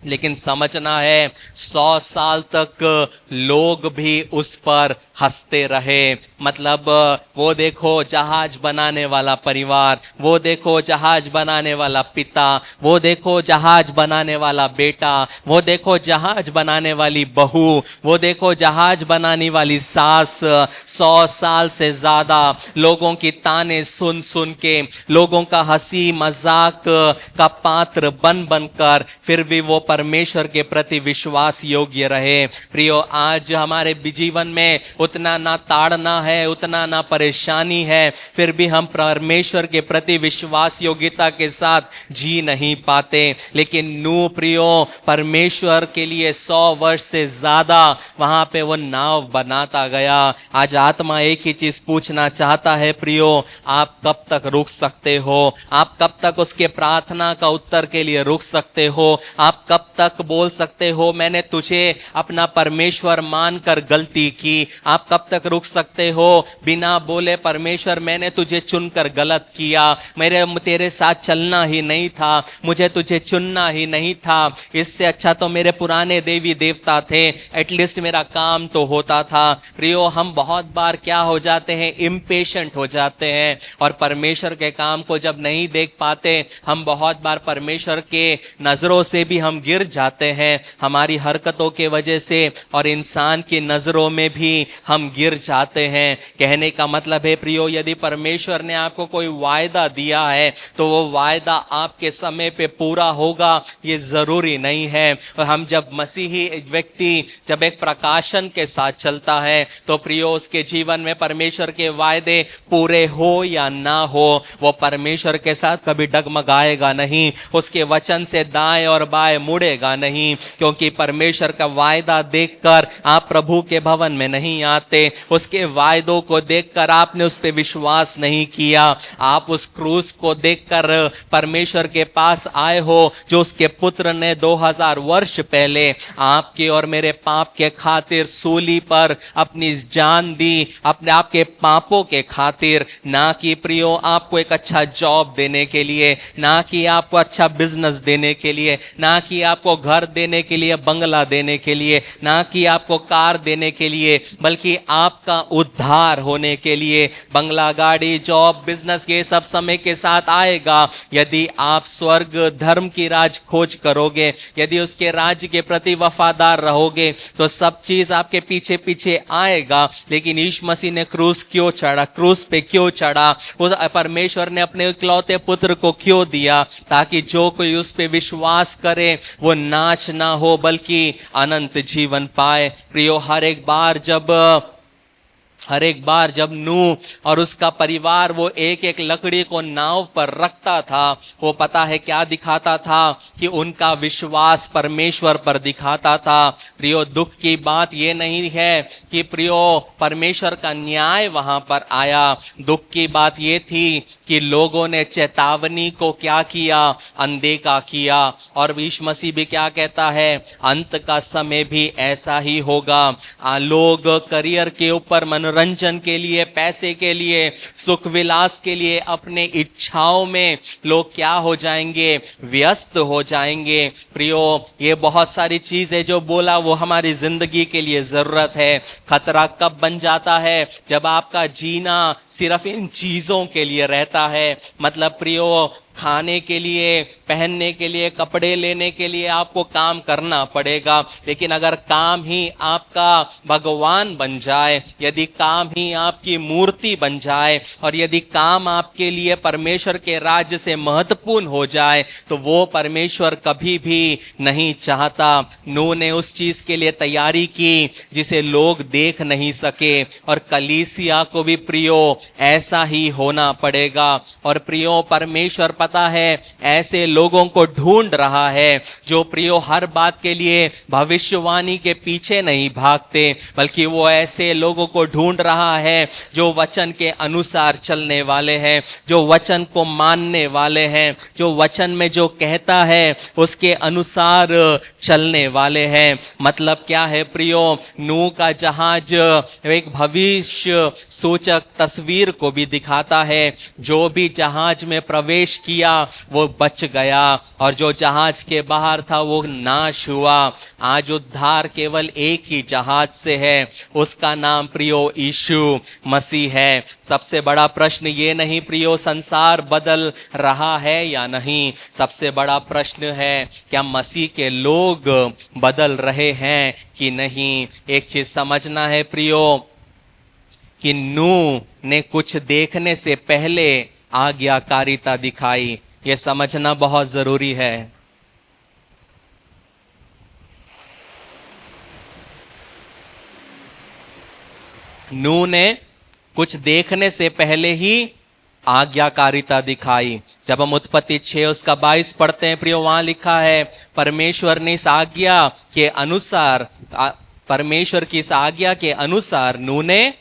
लेकिन समझना है 100 साल तक लोग भी उस पर हंसते रहे। मतलब वो देखो जहाज बनाने वाला परिवार, वो देखो जहाज बनाने वाला पिता, वो देखो जहाज बनाने वाला बेटा, वो देखो जहाज बनाने वाली बहू, वो देखो जहाज बनाने वाली सास। 100 साल से ज्यादा लोगों की ताने सुन सुन के, लोगों का हंसी मजाक का पात्र बन बनकर फिर भी वो परमेश्वर के प्रति विश्वास योग्य रहे। प्रियो, आज हमारे जीवन में उतना ना ताड़ना है, उतना ना परेशानी है, फिर भी हम परमेश्वर के प्रति विश्वास योग्यता के साथ जी नहीं पाते। लेकिन नूह प्रियो परमेश्वर के लिए 100 वर्ष से ज्यादा वहां पे वो नाव बनाता गया। आज आत्मा एक ही चीज पूछना चाहता है प्रियो, आप कब तक रुक सकते हो? आप कब तक उसके प्रार्थना का उत्तर के लिए रुक सकते हो? आप कब तक बोल सकते हो मैंने तुझे अपना परमेश्वर मानकर गलती की? आप कब तक रुक सकते हो बिना बोले परमेश्वर मैंने तुझे चुनकर गलत किया, मेरे तेरे साथ चलना ही नहीं था, मुझे तुझे चुनना ही नहीं था, इससे अच्छा तो मेरे पुराने देवी देवता थे, एटलीस्ट मेरा काम तो होता था। प्रियो, हम बहुत बार क्या हो जाते हैं, इम्पेशेंट हो जाते हैं और परमेश्वर के काम को जब नहीं देख पाते, हम बहुत बार परमेश्वर के नजरों से भी हम गिर जाते हैं, हमारी हरकतों के वजह से, और इंसान की नजरों में भी हम गिर जाते हैं। कहने का मतलब है प्रियो, यदि परमेश्वर ने आपको कोई वायदा दिया है तो वो वायदा आपके समय पे पूरा होगा ये जरूरी नहीं है। और हम जब मसीही व्यक्ति जब एक प्रकाशन के साथ चलता है तो प्रियो उसके जीवन में परमेश्वर के वायदे पूरे हो या ना हो, वो परमेश्वर के साथ कभी डगमगाएगा नहीं, उसके वचन से दाएं और बाएं मुड़ेगा नहीं, क्योंकि परमेश्वर का वायदा देखकर आप प्रभु के भवन में नहीं आते, उसके वायदों को देखकर आपने उस पर विश्वास नहीं किया, आप उस क्रूस को देखकर परमेश्वर के पास आए हो जो उसके पुत्र ने 2000 वर्ष पहले आपके और मेरे पाप के खातिर सूली पर अपनी जान दी, अपने आपके पापों के खातिर, ना कि प्रियो आपको एक अच्छा जॉब देने के लिए, ना कि आपको अच्छा बिजनेस देने के लिए, ना कि आपको घर देने के लिए, बंगला देने के लिए, ना कि आपको कार देने के लिए, बल्कि आपका उद्धार होने के लिए। बंगला, गाड़ी, जॉब, बिजनेस ये सब समय के साथ आएगा यदि आप स्वर्ग धर्म की राज खोज करोगे, यदि उसके राज्य के प्रति वफादार रहोगे तो सब चीज आपके पीछे पीछे आएगा। लेकिन यीशु मसीह ने क्रूस क्यों चढ़ा, क्रूस पे क्यों चढ़ा? उस परमेश्वर ने अपने इकलौते पुत्र को क्यों दिया? ताकि जो कोई उस पे विश्वास करे वो नाश ना हो बल्कि अनंत जीवन पाए। प्रियो, हर एक बार जब नूह और उसका परिवार वो एक एक लकड़ी को नाव पर रखता था, वो पता है क्या दिखाता था कि उनका विश्वास परमेश्वर पर दिखाता था। प्रियो, दुख की बात ये नहीं है कि प्रियो परमेश्वर का न्याय वहां पर आया, दुख की बात ये थी कि लोगों ने चेतावनी को क्या किया, अनदेखा किया। और यीशु मसीह भी क्या कहता है, अंत का समय भी ऐसा ही होगा। लोग करियर के ऊपर, मनोरंजन के लिए, पैसे के लिए, सुख विलास के लिए, अपने इच्छाओं में लोग क्या हो जाएंगे, व्यस्त हो जाएंगे। प्रियो, ये बहुत सारी चीजें जो बोला वो हमारी जिंदगी के लिए जरूरत है। खतरा कब बन जाता है, जब आपका जीना सिर्फ इन चीजों के लिए रहता है। मतलब प्रियो, खाने के लिए, पहनने के लिए, कपड़े लेने के लिए आपको काम करना पड़ेगा, लेकिन अगर काम ही आपका भगवान बन जाए, यदि काम ही आपकी मूर्ति बन जाए, और यदि काम आपके लिए परमेश्वर के राज्य से महत्वपूर्ण हो जाए, तो वो परमेश्वर कभी भी नहीं चाहता। नूह ने उस चीज के लिए तैयारी की जिसे लोग देख नहीं सके, और कलीसिया को भी प्रियो ऐसा ही होना पड़ेगा। और प्रियो, परमेश्वर पता है ऐसे लोगों को ढूंढ रहा है जो प्रियो हर बात के लिए भविष्यवाणी के पीछे नहीं भागते, बल्कि वो ऐसे लोगों को ढूंढ रहा है जो वचन के अनुसार चलने वाले हैं, जो वचन को मानने वाले हैं, जो वचन में जो कहता है उसके अनुसार चलने वाले हैं। मतलब क्या है प्रियो, नूह का जहाज एक भविष्य सूचक तस्वीर को भी दिखाता है। जो भी जहाज में प्रवेश किया वो बच गया, और जो जहाज के बाहर था वो नाश हुआ। आज उद्धार केवल एक ही जहाज से है, उसका नाम प्रियो यीशु मसीह है। सबसे बड़ा प्रश्न ये नहीं प्रियो संसार बदल रहा है या नहीं, सबसे बड़ा प्रश्न है क्या मसीह के लोग बदल रहे हैं कि नहीं। एक चीज समझना है प्रियो कि नूह ने कुछ देखने से पहले आज्ञाकारिता दिखाई, यह समझना बहुत जरूरी है। नूह ने कुछ देखने से पहले ही आज्ञाकारिता दिखाई। जब हम उत्पत्ति 6 उसका 22 पढ़ते हैं प्रियो, वहां लिखा है परमेश्वर ने इस आज्ञा के अनुसार, परमेश्वर की इस आज्ञा के अनुसार नूह ने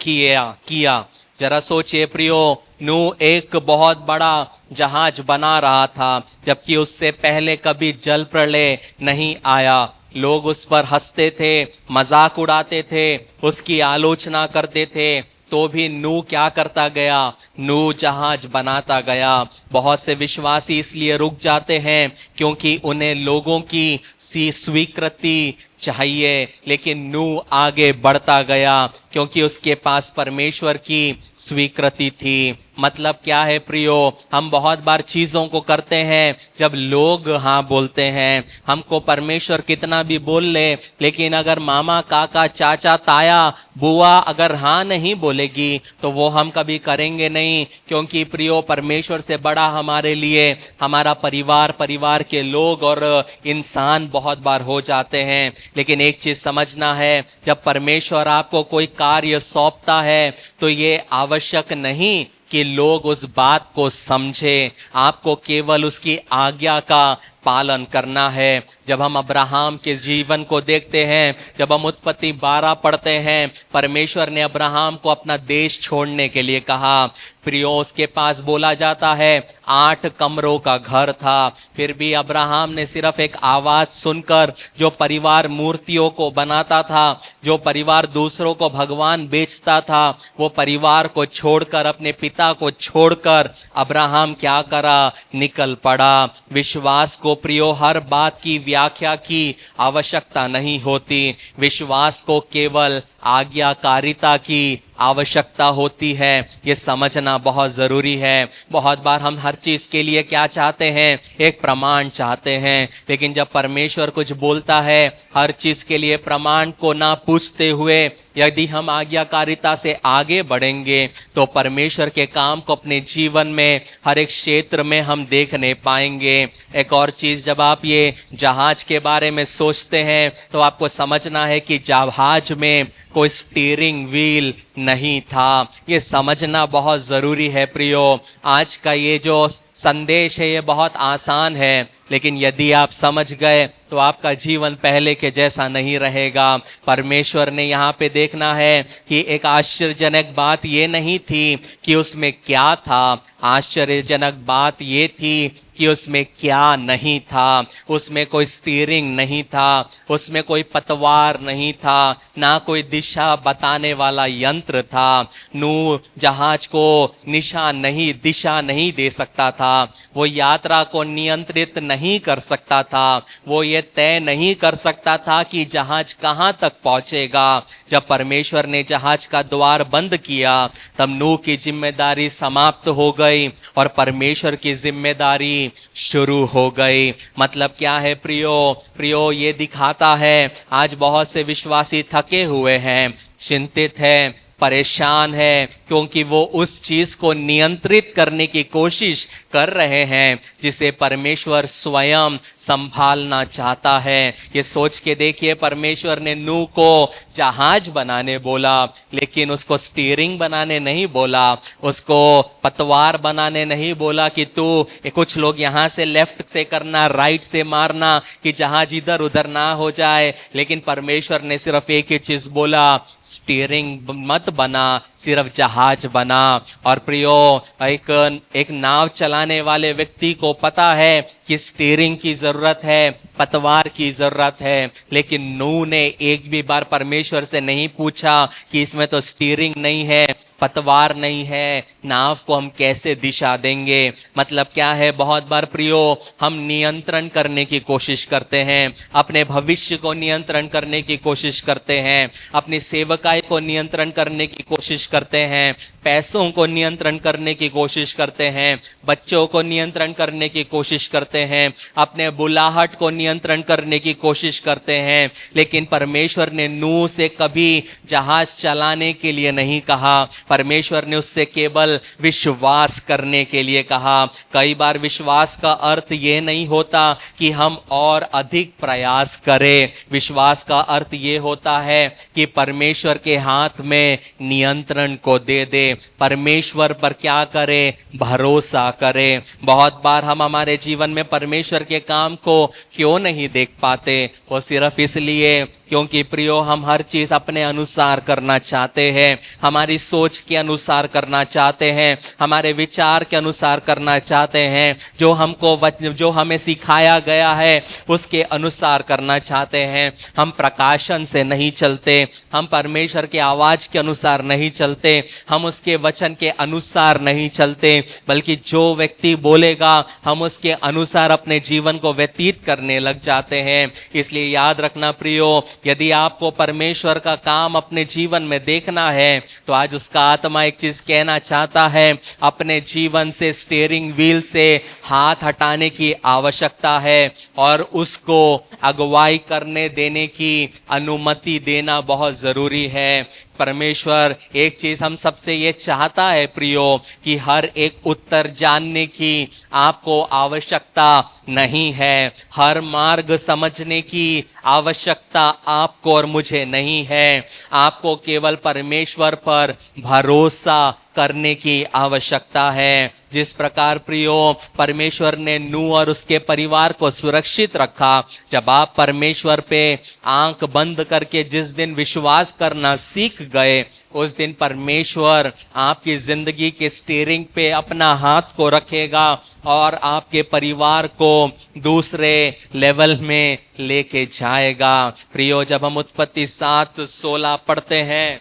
किया। जरा सोचिए प्रियो, नूह एक बहुत बड़ा जहाज बना रहा था, जबकि उससे पहले कभी जल प्रलय नहीं आया। लोग उस पर हंसते थे, मजाक उड़ाते थे, उसकी आलोचना करते थे, तो भी नूह क्या करता गया? नूह जहाज बनाता गया। बहुत से विश्वासी इसलिए रुक जाते हैं क्योंकि उन्हें लोगों की स्वीकृति चाहिए, लेकिन नूह आगे बढ़ता गया क्योंकि उसके पास परमेश्वर की स्वीकृति थी। मतलब क्या है प्रियो, हम बहुत बार चीजों को करते हैं जब लोग हाँ बोलते हैं। हमको परमेश्वर कितना भी बोल ले, लेकिन अगर मामा, काका, चाचा, ताया, बुआ अगर हाँ नहीं बोलेगी तो वो हम कभी करेंगे नहीं, क्योंकि प्रियो परमेश्वर से बड़ा हमारे लिए हमारा परिवार, परिवार के लोग और इंसान बहुत बार हो जाते हैं। लेकिन एक चीज समझना है, जब परमेश्वर आपको कोई कार्य सौंपता है तो ये आवश्यक नहीं कि लोग उस बात को समझे, आपको केवल उसकी आज्ञा का पालन करना है। जब हम अब्राहम के जीवन को देखते हैं, जब हम उत्पत्ति 12 पढ़ते हैं, परमेश्वर ने अब्राहम को अपना देश छोड़ने के लिए कहा। प्रियो, उसके पास बोला जाता है 8 कमरों का घर था, फिर भी अब्राहम ने सिर्फ एक आवाज सुनकर, जो परिवार मूर्तियों को बनाता था, जो परिवार दूसरों को भगवान बेचता था, वो परिवार को छोड़कर, अपने पिता को छोड़कर अब्राहम क्या करा? निकल पड़ा। विश्वास को प्रियो हर बात की व्याख्या की आवश्यकता नहीं होती, विश्वास को केवल आज्ञाकारिता की आवश्यकता होती है। ये समझना बहुत जरूरी है। बहुत बार हम हर चीज के लिए क्या चाहते हैं? एक प्रमाण चाहते हैं, लेकिन जब परमेश्वर कुछ बोलता है, हर चीज के लिए प्रमाण को ना पूछते हुए यदि हम आज्ञाकारिता से आगे बढ़ेंगे तो परमेश्वर के काम को अपने जीवन में हर एक क्षेत्र में हम देखने पाएंगे। एक और चीज, जब आप ये जहाज के बारे में सोचते हैं तो आपको समझना है कि जहाज में कोई स्टीयरिंग व्हील नहीं था। ये समझना बहुत जरूरी है प्रियो। आज का ये जो संदेश है ये बहुत आसान है, लेकिन यदि आप समझ गए तो आपका जीवन पहले के जैसा नहीं रहेगा। परमेश्वर ने यहाँ पे देखना है कि एक आश्चर्यजनक बात ये नहीं थी कि उसमें क्या था, आश्चर्यजनक बात ये थी कि उसमें क्या नहीं था। उसमें कोई स्टीयरिंग नहीं था, उसमें कोई पतवार नहीं था, ना कोई दिशा बताने वाला यंत्र था। नूह जहाज को दिशा नहीं दे सकता था, वो यात्रा को नियंत्रित नहीं कर सकता था, वो ये तय नहीं कर सकता था कि जहाज कहां तक पहुंचेगा। जब परमेश्वर ने जहाज का द्वार बंद किया तब नूह की जिम्मेदारी समाप्त हो गई और परमेश्वर की जिम्मेदारी शुरू हो गई। मतलब क्या है प्रियो, ये दिखाता है आज बहुत से विश्वासी थके हुए हैं, चिंतित हैं, परेशान है, क्योंकि वो उस चीज को नियंत्रित करने की कोशिश कर रहे हैं जिसे परमेश्वर स्वयं संभालना चाहता है। ये सोच के देखिए, परमेश्वर ने नूह को जहाज बनाने बोला, लेकिन उसको स्टीयरिंग बनाने नहीं बोला, उसको पतवार बनाने नहीं बोला कि तू कुछ लोग यहाँ से लेफ्ट से करना, राइट से मारना कि जहाज इधर उधर ना हो जाए। लेकिन परमेश्वर ने सिर्फ एक ही चीज बोला, स्टीयरिंग मत बना, सिर्फ जहाज बना। और प्रियो, एक नाव चलाने वाले व्यक्ति को पता है कि स्टीयरिंग की जरूरत है, पतवार की जरूरत है, लेकिन नूह ने एक भी बार परमेश्वर से नहीं पूछा कि इसमें तो स्टीयरिंग नहीं है, पतवार नहीं है, नाव को हम कैसे दिशा देंगे। मतलब क्या है, बहुत बार प्रियो हम नियंत्रण करने की कोशिश करते हैं, अपने भविष्य को नियंत्रण करने की कोशिश करते हैं, अपनी सेवकाई को नियंत्रण करने की कोशिश करते हैं, पैसों को नियंत्रण करने की कोशिश करते हैं, बच्चों को नियंत्रण करने की कोशिश करते हैं, अपने बुलाहट को नियंत्रण करने की कोशिश करते हैं। लेकिन परमेश्वर ने नूह से कभी जहाज चलाने के लिए नहीं कहा, परमेश्वर ने उससे केवल विश्वास करने के लिए कहा। कई बार विश्वास का अर्थ ये नहीं होता कि हम और अधिक प्रयास करें। विश्वास का अर्थ ये होता है कि परमेश्वर के हाथ में नियंत्रण को दे दे, परमेश्वर पर क्या करें, भरोसा करें। बहुत बार हम हमारे जीवन में परमेश्वर के काम को क्यों नहीं देख पाते? वो सिर्फ इसलिए क्योंकि प्रियो हम हर चीज अपने अनुसार करना चाहते हैं, हमारी सोच के अनुसार करना चाहते हैं, हमारे विचार के अनुसार करना चाहते हैं, जो हमें सिखाया गया है उसके अनुसार करना चाहते हैं। हम प्रकाशन से नहीं चलते, हम परमेश्वर के आवाज के अनुसार नहीं चलते, हम उसके वचन के अनुसार नहीं चलते, बल्कि जो व्यक्ति बोलेगा हम उसके अनुसार अपने जीवन को व्यतीत करने लग जाते हैं। इसलिए याद रखना प्रियो, यदि आपको परमेश्वर का काम अपने जीवन में देखना है तो आज उसका आत्मा एक चीज कहना चाहता है, अपने जीवन से स्टीयरिंग व्हील से हाथ हटाने की आवश्यकता है और उसको अगुवाई करने देने की अनुमति देना बहुत जरूरी है। परमेश्वर एक चीज हम सबसे ये चाहता है प्रियो कि हर एक उत्तर जानने की आपको आवश्यकता नहीं है, हर मार्ग समझने की आवश्यकता आपको और मुझे नहीं है। आपको केवल परमेश्वर पर भरोसा करने की आवश्यकता है। जिस प्रकार प्रियो परमेश्वर ने नूह और उसके परिवार को सुरक्षित रखा, जब आप परमेश्वर पे आंख बंद करके जिस दिन विश्वास करना सीख गए, उस दिन परमेश्वर आपकी जिंदगी के स्टीयरिंग पे अपना हाथ को रखेगा और आपके परिवार को दूसरे लेवल में लेके जाएगा। प्रियो जब हम उत्पत्ति 7:16 पढ़ते हैं,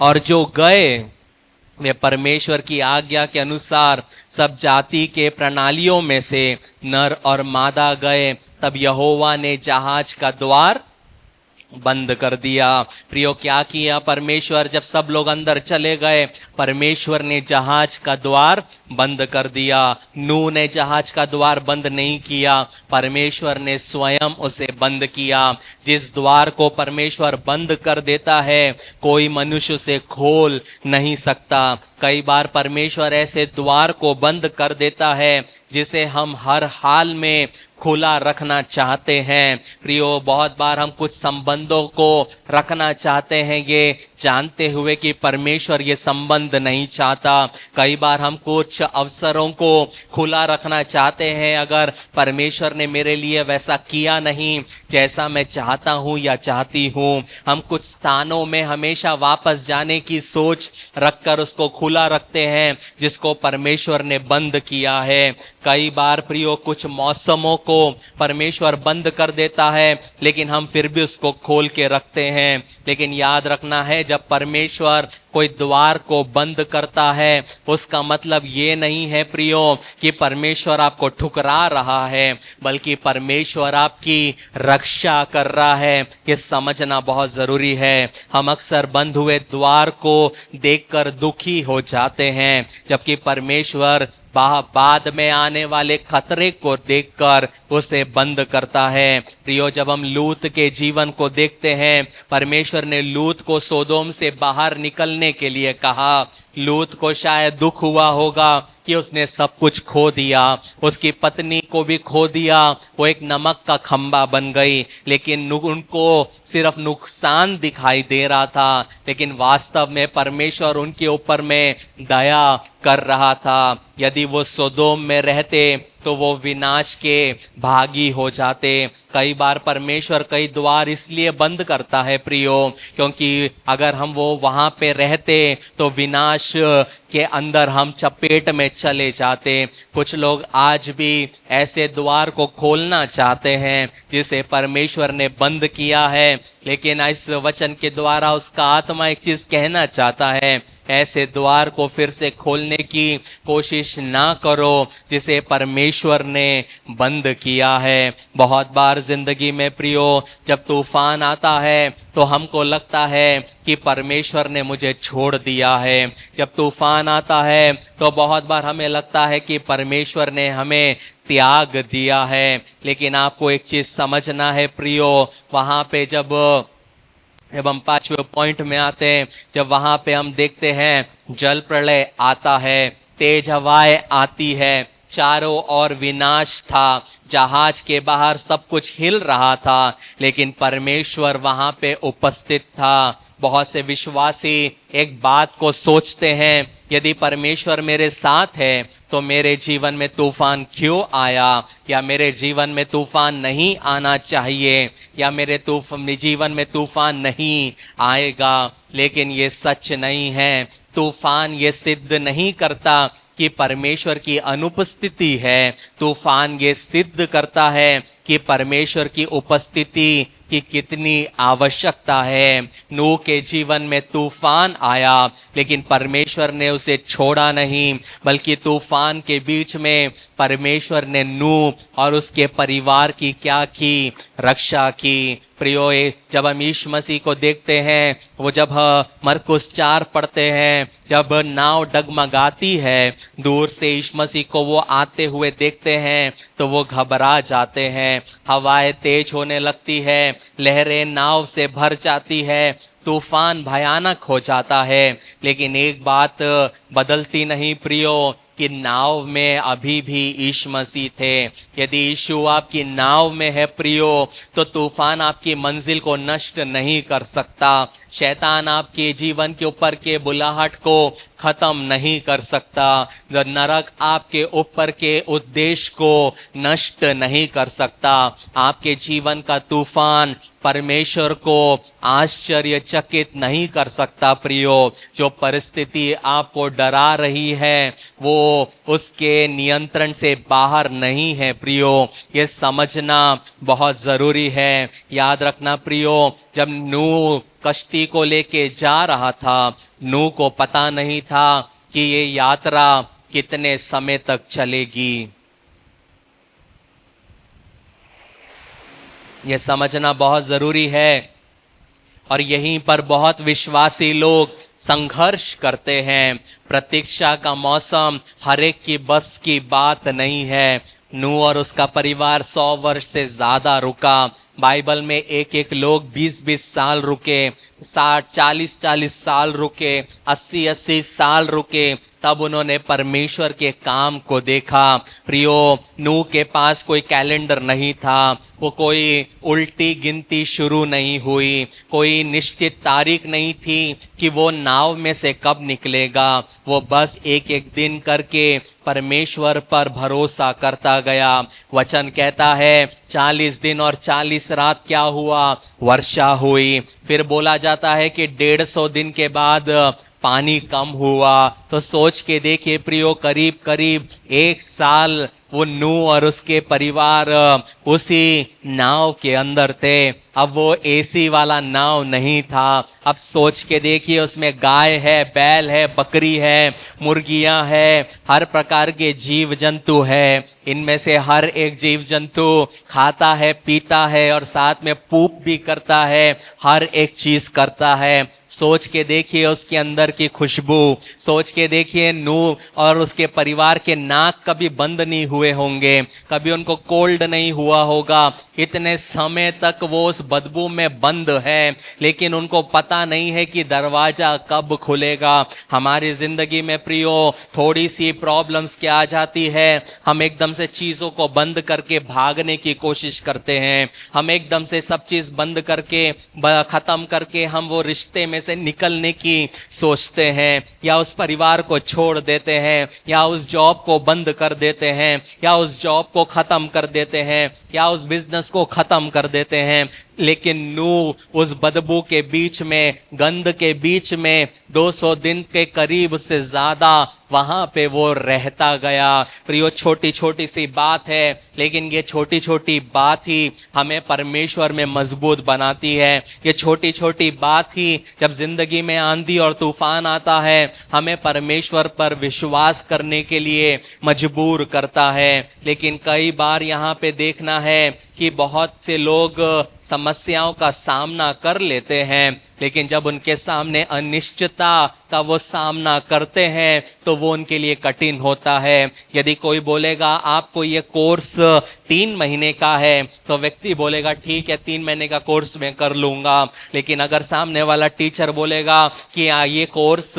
और जो गए वे परमेश्वर की आज्ञा के अनुसार सब जाति के प्रणालियों में से नर और मादा गए, तब यहोवा ने जहाज का द्वार बंद कर दिया। प्रियो क्या किया परमेश्वर? जब सब लोग अंदर चले गए, परमेश्वर ने जहाज का द्वार बंद कर दिया। नूह ने जहाज का द्वार बंद नहीं किया, परमेश्वर ने स्वयं उसे बंद किया। जिस द्वार को परमेश्वर बंद कर देता है कोई मनुष्य उसे खोल नहीं सकता। कई बार परमेश्वर ऐसे द्वार को बंद कर देता है जिसे हम हर हाल में खुला रखना चाहते हैं। प्रियो बहुत बार हम कुछ संबंधों को रखना चाहते हैं ये जानते हुए कि परमेश्वर ये संबंध नहीं चाहता। कई बार हम कुछ अवसरों को खुला रखना चाहते हैं, अगर परमेश्वर ने मेरे लिए वैसा किया नहीं जैसा मैं चाहता हूँ या चाहती हूँ। हम कुछ स्थानों में हमेशा वापस जाने की सोच रखकर उसको खुला रखते हैं जिसको परमेश्वर ने बंद किया है। कई बार प्रियो कुछ मौसमों को परमेश्वर बंद कर देता है लेकिन हम फिर भी उसको खोल के रखते हैं। लेकिन याद रखना है, जब परमेश्वर कोई द्वार को बंद करता है उसका मतलब ये नहीं है प्रियो कि परमेश्वर आपको ठुकरा रहा है, बल्कि परमेश्वर आपकी रक्षा कर रहा है। ये समझना बहुत जरूरी है। हम अक्सर बंद हुए द्वार को देखकर दुखी हो जाते हैं, जबकि परमेश्वर बाद में आने वाले खतरे को देखकर उसे बंद करता है। प्रियो जब हम लूत के जीवन को देखते हैं, परमेश्वर ने लूत को सोदोम से बाहर निकलने के लिए कहा। लूत को शायद दुख हुआ होगा कि उसने सब कुछ खो दिया, उसकी पत्नी को भी खो दिया, वो एक नमक का खंबा बन गई। लेकिन उनको सिर्फ नुकसान दिखाई दे रहा था, लेकिन वास्तव में परमेश्वर उनके ऊपर में दया कर रहा था। यदि वो सोदोम में रहते तो वो विनाश के भागी हो जाते। कई बार परमेश्वर कई द्वार इसलिए बंद करता है प्रियो, क्योंकि अगर हम वो वहां पे रहते तो विनाश के अंदर हम चपेट में चले जाते। कुछ लोग आज भी ऐसे द्वार को खोलना चाहते हैं जिसे परमेश्वर ने बंद किया है, लेकिन इस वचन के द्वारा उसका आत्मा एक चीज कहना चाहता है, ऐसे द्वार को फिर से खोलने की कोशिश ना करो जिसे परमेश्वर ने बंद किया है। बहुत बार जिंदगी में प्रियो जब तूफान आता है तो हमको लगता है कि परमेश्वर ने मुझे छोड़ दिया है। जब तूफान आता है तो बहुत बार हमें लगता है कि परमेश्वर ने हमें त्याग दिया है। लेकिन आपको एक चीज समझना है प्रियो, वहां पे जब जब हम 5वें पॉइंट में आते हैं, जब वहां पे हम देखते हैं जल प्रलय आता है, तेज हवाएं आती है, चारों ओर विनाश था, जहाज के बाहर सब कुछ हिल रहा था, लेकिन परमेश्वर वहां पे उपस्थित था। बहुत से विश्वासी एक बात को सोचते हैं, यदि परमेश्वर मेरे साथ है तो मेरे जीवन में तूफान क्यों आया, या मेरे जीवन में तूफान नहीं आना चाहिए, या मेरे जीवन में तूफान नहीं आएगा। लेकिन ये सच नहीं है। तूफान ये सिद्ध नहीं करता कि परमेश्वर की अनुपस्थिति है। तूफान ये सिद्ध करता है कि परमेश्वर की उपस्थिति की कितनी आवश्यकता है। नूह के जीवन में तूफान आया, लेकिन परमेश्वर ने उसे छोड़ा नहीं, बल्कि तूफान के बीच में परमेश्वर ने नूह और उसके परिवार की क्या की, रक्षा की। प्रियो, जब हम यीशु मसीह को देखते हैं, वो जब मरकुस 4 पढ़ते हैं, जब नाव डगमगाती है, दूर से यीशु मसीह को वो आते हुए देखते हैं तो वो घबरा जाते हैं। हवाएं तेज होने लगती है, लहरें नाव से भर जाती है, तूफान भयानक हो जाता है। लेकिन एक बात बदलती नहीं प्रियो, कि नाव में अभी भी यीशु मसीह थे। यदि यीशु आपकी नाव में है प्रियो, तो तूफान आपकी मंजिल को नष्ट नहीं कर सकता। शैतान आपके जीवन के ऊपर के बुलाहट को खत्म नहीं कर सकता। नरक आपके ऊपर के उद्देश्य को नष्ट नहीं कर सकता। आपके जीवन का तूफान परमेश्वर को आश्चर्यचकित नहीं कर सकता प्रियो। जो परिस्थिति आपको डरा रही है वो उसके नियंत्रण से बाहर नहीं है प्रियो। ये समझना बहुत जरूरी है। याद रखना प्रियो, जब नूह कश्ती को लेके जा रहा था, नूह को पता नहीं था कि ये यात्रा कितने समय तक चलेगी। ये समझना बहुत जरूरी है। और यहीं पर बहुत विश्वासी लोग संघर्ष करते हैं। प्रतीक्षा का मौसम हर एक की बस की बात नहीं है। नूह और उसका परिवार 100 वर्ष से ज्यादा रुका। बाइबल में एक एक लोग 20-20 साल रुके, 40-40 साल रुके, 80-80 साल रुके, तब उन्होंने परमेश्वर के काम को देखा। प्रियो, नूह के पास कोई कैलेंडर नहीं था, वो कोई उल्टी गिनती शुरू नहीं हुई, कोई निश्चित तारीख नहीं थी कि वो नाव में से कब निकलेगा। वो बस एक एक दिन करके परमेश्वर पर भरोसा करता गया। वचन कहता है 40 दिन और 40 रात क्या हुआ, वर्षा हुई। फिर बोला जाता है कि 150 दिन के बाद पानी कम हुआ। तो सोच के देखिए प्रियो, करीब करीब 1 साल वो नूह और उसके परिवार उसी नाव के अंदर थे। अब वो एसी वाला नाव नहीं था। अब सोच के देखिए, उसमें गाय है, बैल है, बकरी है, मुर्गियां है, हर प्रकार के जीव जंतु है। इनमें से हर एक जीव जंतु खाता है, पीता है और साथ में पूप भी करता है, हर एक चीज करता है। सोच के देखिए उसके अंदर की खुशबू। सोच के देखिए नूह और उसके परिवार के नाक कभी बंद नहीं हुए होंगे, कभी उनको कोल्ड नहीं हुआ होगा। इतने समय तक वो उस बदबू में बंद है, लेकिन उनको पता नहीं है कि दरवाजा कब खुलेगा। हमारी जिंदगी में प्रियो थोड़ी सी प्रॉब्लम्स क्या आ जाती है, हम एकदम से चीजों को बंद करके भागने की कोशिश करते हैं। हम एकदम से सब चीज बंद करके खत्म करके हम वो रिश्ते में से निकलने की सोचते हैं, या उस परिवार को छोड़ देते हैं, या उस जॉब को बंद कर देते हैं, या उस जॉब को खत्म कर देते हैं, या उस बिजनेस को खत्म कर देते हैं। लेकिन नूह उस बदबू के बीच में, गंध के बीच में 200 दिन के करीब से ज्यादा वहां पे वो रहता गया। प्रियो, छोटी छोटी सी बात है, लेकिन ये छोटी छोटी बात ही हमें परमेश्वर में मजबूत बनाती है। ये छोटी छोटी बात ही जब जिंदगी में आंधी और तूफान आता है, हमें परमेश्वर पर विश्वास करने के लिए मजबूर करता है। लेकिन कई बार यहाँ पे देखना है कि बहुत से लोग समस्याओं का सामना कर लेते हैं, लेकिन जब उनके सामने अनिश्चितता का वो सामना करते हैं तो वो उनके लिए कठिन होता है। यदि कोई बोलेगा आपको ये कोर्स 3 महीने का है तो व्यक्ति बोलेगा ठीक है 3 महीने का कोर्स मैं कर लूंगा। लेकिन अगर सामने वाला टीचर बोलेगा कि ये कोर्स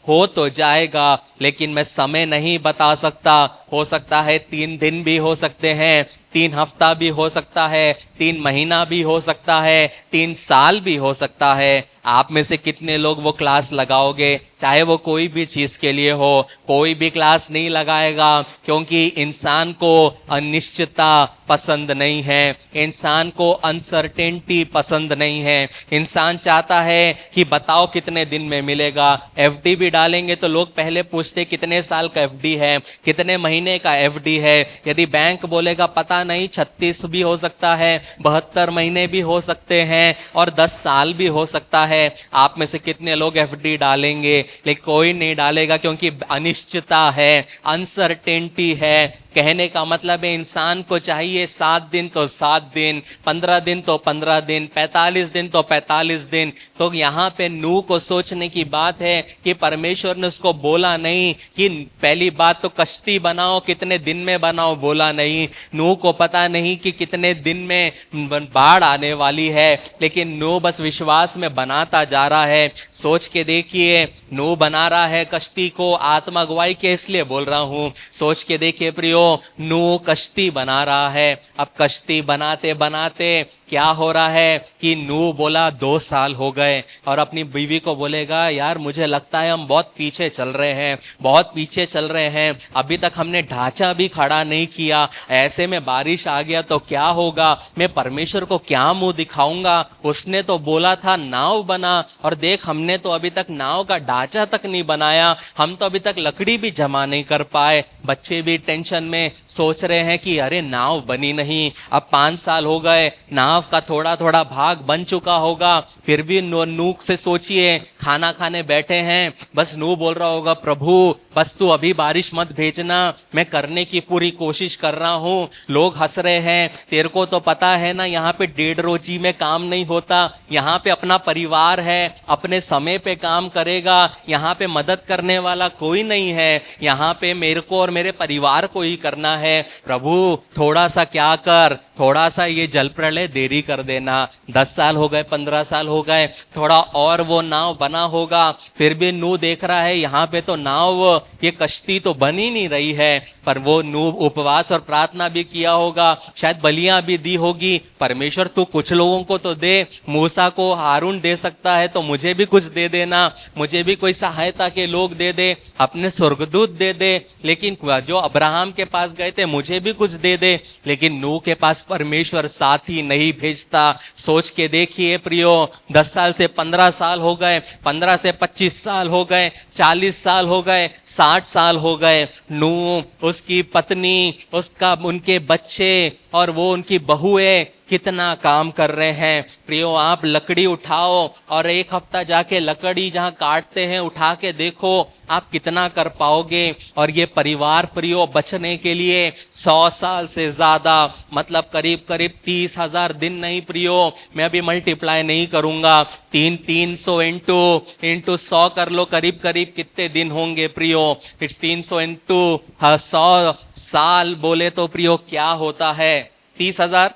हो तो जाएगा लेकिन मैं समय नहीं बता सकता, हो सकता है 3 दिन भी हो सकते हैं, 3 हफ्ता भी हो सकता है, 3 महीना भी हो सकता है, 3 साल भी हो सकता है। आप में से कितने लोग वो क्लास लगाओगे? चाहे वो कोई भी चीज के लिए हो, कोई भी क्लास नहीं लगाएगा, क्योंकि इंसान को अनिश्चितता पसंद नहीं है, इंसान को अनसर्टेनिटी पसंद नहीं है। इंसान चाहता है कि बताओ कितने दिन में मिलेगा। एफडी भी डालेंगे तो लोग पहले पूछते कितने साल का एफडी है, कितने महीने का एफडी है। यदि बैंक बोलेगा पता नहीं 36 भी हो सकता है, 72 महीने भी हो सकते हैं और 10 साल भी हो सकता है। आप में से कितने लोग एफडी डालेंगे? लेकिन कोई नहीं डालेगा, क्योंकि अनिश्चितता है, अनसर्टेनिटी है। कहने का मतलब है इंसान को चाहिए 7 दिन तो 7 दिन, 15 दिन तो 15 दिन, 45 दिन तो 45 दिन। तो यहाँ पे नूह को सोचने की बात है कि परमेश्वर ने उसको बोला नहीं कि पहली बात तो कश्ती बनाओ, कितने दिन में बनाओ, बोला नहीं। नूह को पता नहीं कि कितने दिन में बाढ़ आने वाली है, लेकिन नूह बस विश्वास में बनाता जा रहा है। सोच के देखिए, नूह बना रहा है कश्ती को, आत्मा गवाही के इसलिए बोल रहा हूं। सोच के देखिए प्रियो, नूह कश्ती बना रहा है। अब कश्ती बनाते बनाते क्या हो रहा है कि नूह बोला 2 साल हो गए, और अपनी बीवी को बोलेगा यार मुझे लगता है हम बहुत पीछे चल रहे हैं, बहुत पीछे चल रहे हैं, अभी तक हमने ढांचा भी खड़ा नहीं किया, ऐसे में बारिश आ गया तो क्या होगा, मैं परमेश्वर को क्या मुंह दिखाऊंगा। उसने तो बोला था नाव बना, और देख हमने तो अभी तक नाव का ढांचा तक नहीं बनाया, हम तो अभी तक लकड़ी भी जमा नहीं कर पाए। बच्चे भी टेंशन में सोच रहे हैं कि अरे नाव बनी नहीं। अब 5 साल हो गए, नाव का थोड़ा थोड़ा भाग बन चुका होगा, फिर भी नूह से सोचिए, खाना खाने बैठे हैं, बस नूह बोल रहा होगा प्रभु बस तू अभी बारिश मत भेजना, मैं करने की पूरी कोशिश कर रहा हूं। लोग हंस रहे हैं, तेरे को तो पता है ना यहाँ पे 1.5 रोजी में काम नहीं होता, यहाँ पे अपना परिवार है, अपने समय पे काम करेगा, यहाँ पे मदद करने वाला कोई नहीं है, यहाँ पे मेरे को और मेरे परिवार को ही करना है। प्रभु थोड़ा सा क्या कर, थोड़ा सा ये जल प्रलय देरी कर देना। 10 साल हो गए, 15 साल हो गए, थोड़ा और वो नाव बना होगा। फिर भी नूह देख रहा है यहाँ पे तो नाव, ये कश्ती तो बन ही नहीं रही है। पर वो नूह उपवास और प्रार्थना भी किया होगा, शायद बलियां भी दी होगी। परमेश्वर तू कुछ लोगों को तो दे, मूसा को हारून दे सकता है तो मुझे भी कुछ दे देना, मुझे भी कोई सहायता के लोग दे दे, अपने स्वर्गदूत दे दे। लेकिन जो अब्राहम के पास गए थे मुझे भी कुछ दे दे, लेकिन नूह के पास परमेश्वर साथी नहीं भेजता। सोच के देखिए प्रियो, 10 साल से 15 साल हो गए, 15 से 25 साल हो गए, 40 साल हो गए, 60 साल हो गए। नूह, उसकी पत्नी, उसका उनके बच्चे और वो उनकी बहुएं कितना काम कर रहे हैं। प्रियो आप लकड़ी उठाओ और 1 हफ्ता जाके लकड़ी जहां काटते हैं उठा के देखो, आप कितना कर पाओगे। और ये परिवार प्रियो बचने के लिए 100 साल से ज्यादा, मतलब करीब करीब 30,000 दिन नहीं प्रियो, मैं अभी मल्टीप्लाई नहीं करूंगा, 300 इंटू 100 कर लो, करीब करीब कितने दिन होंगे प्रियो। इट्स 300 इंटू 100 साल बोले तो प्रियो क्या होता है, 30,000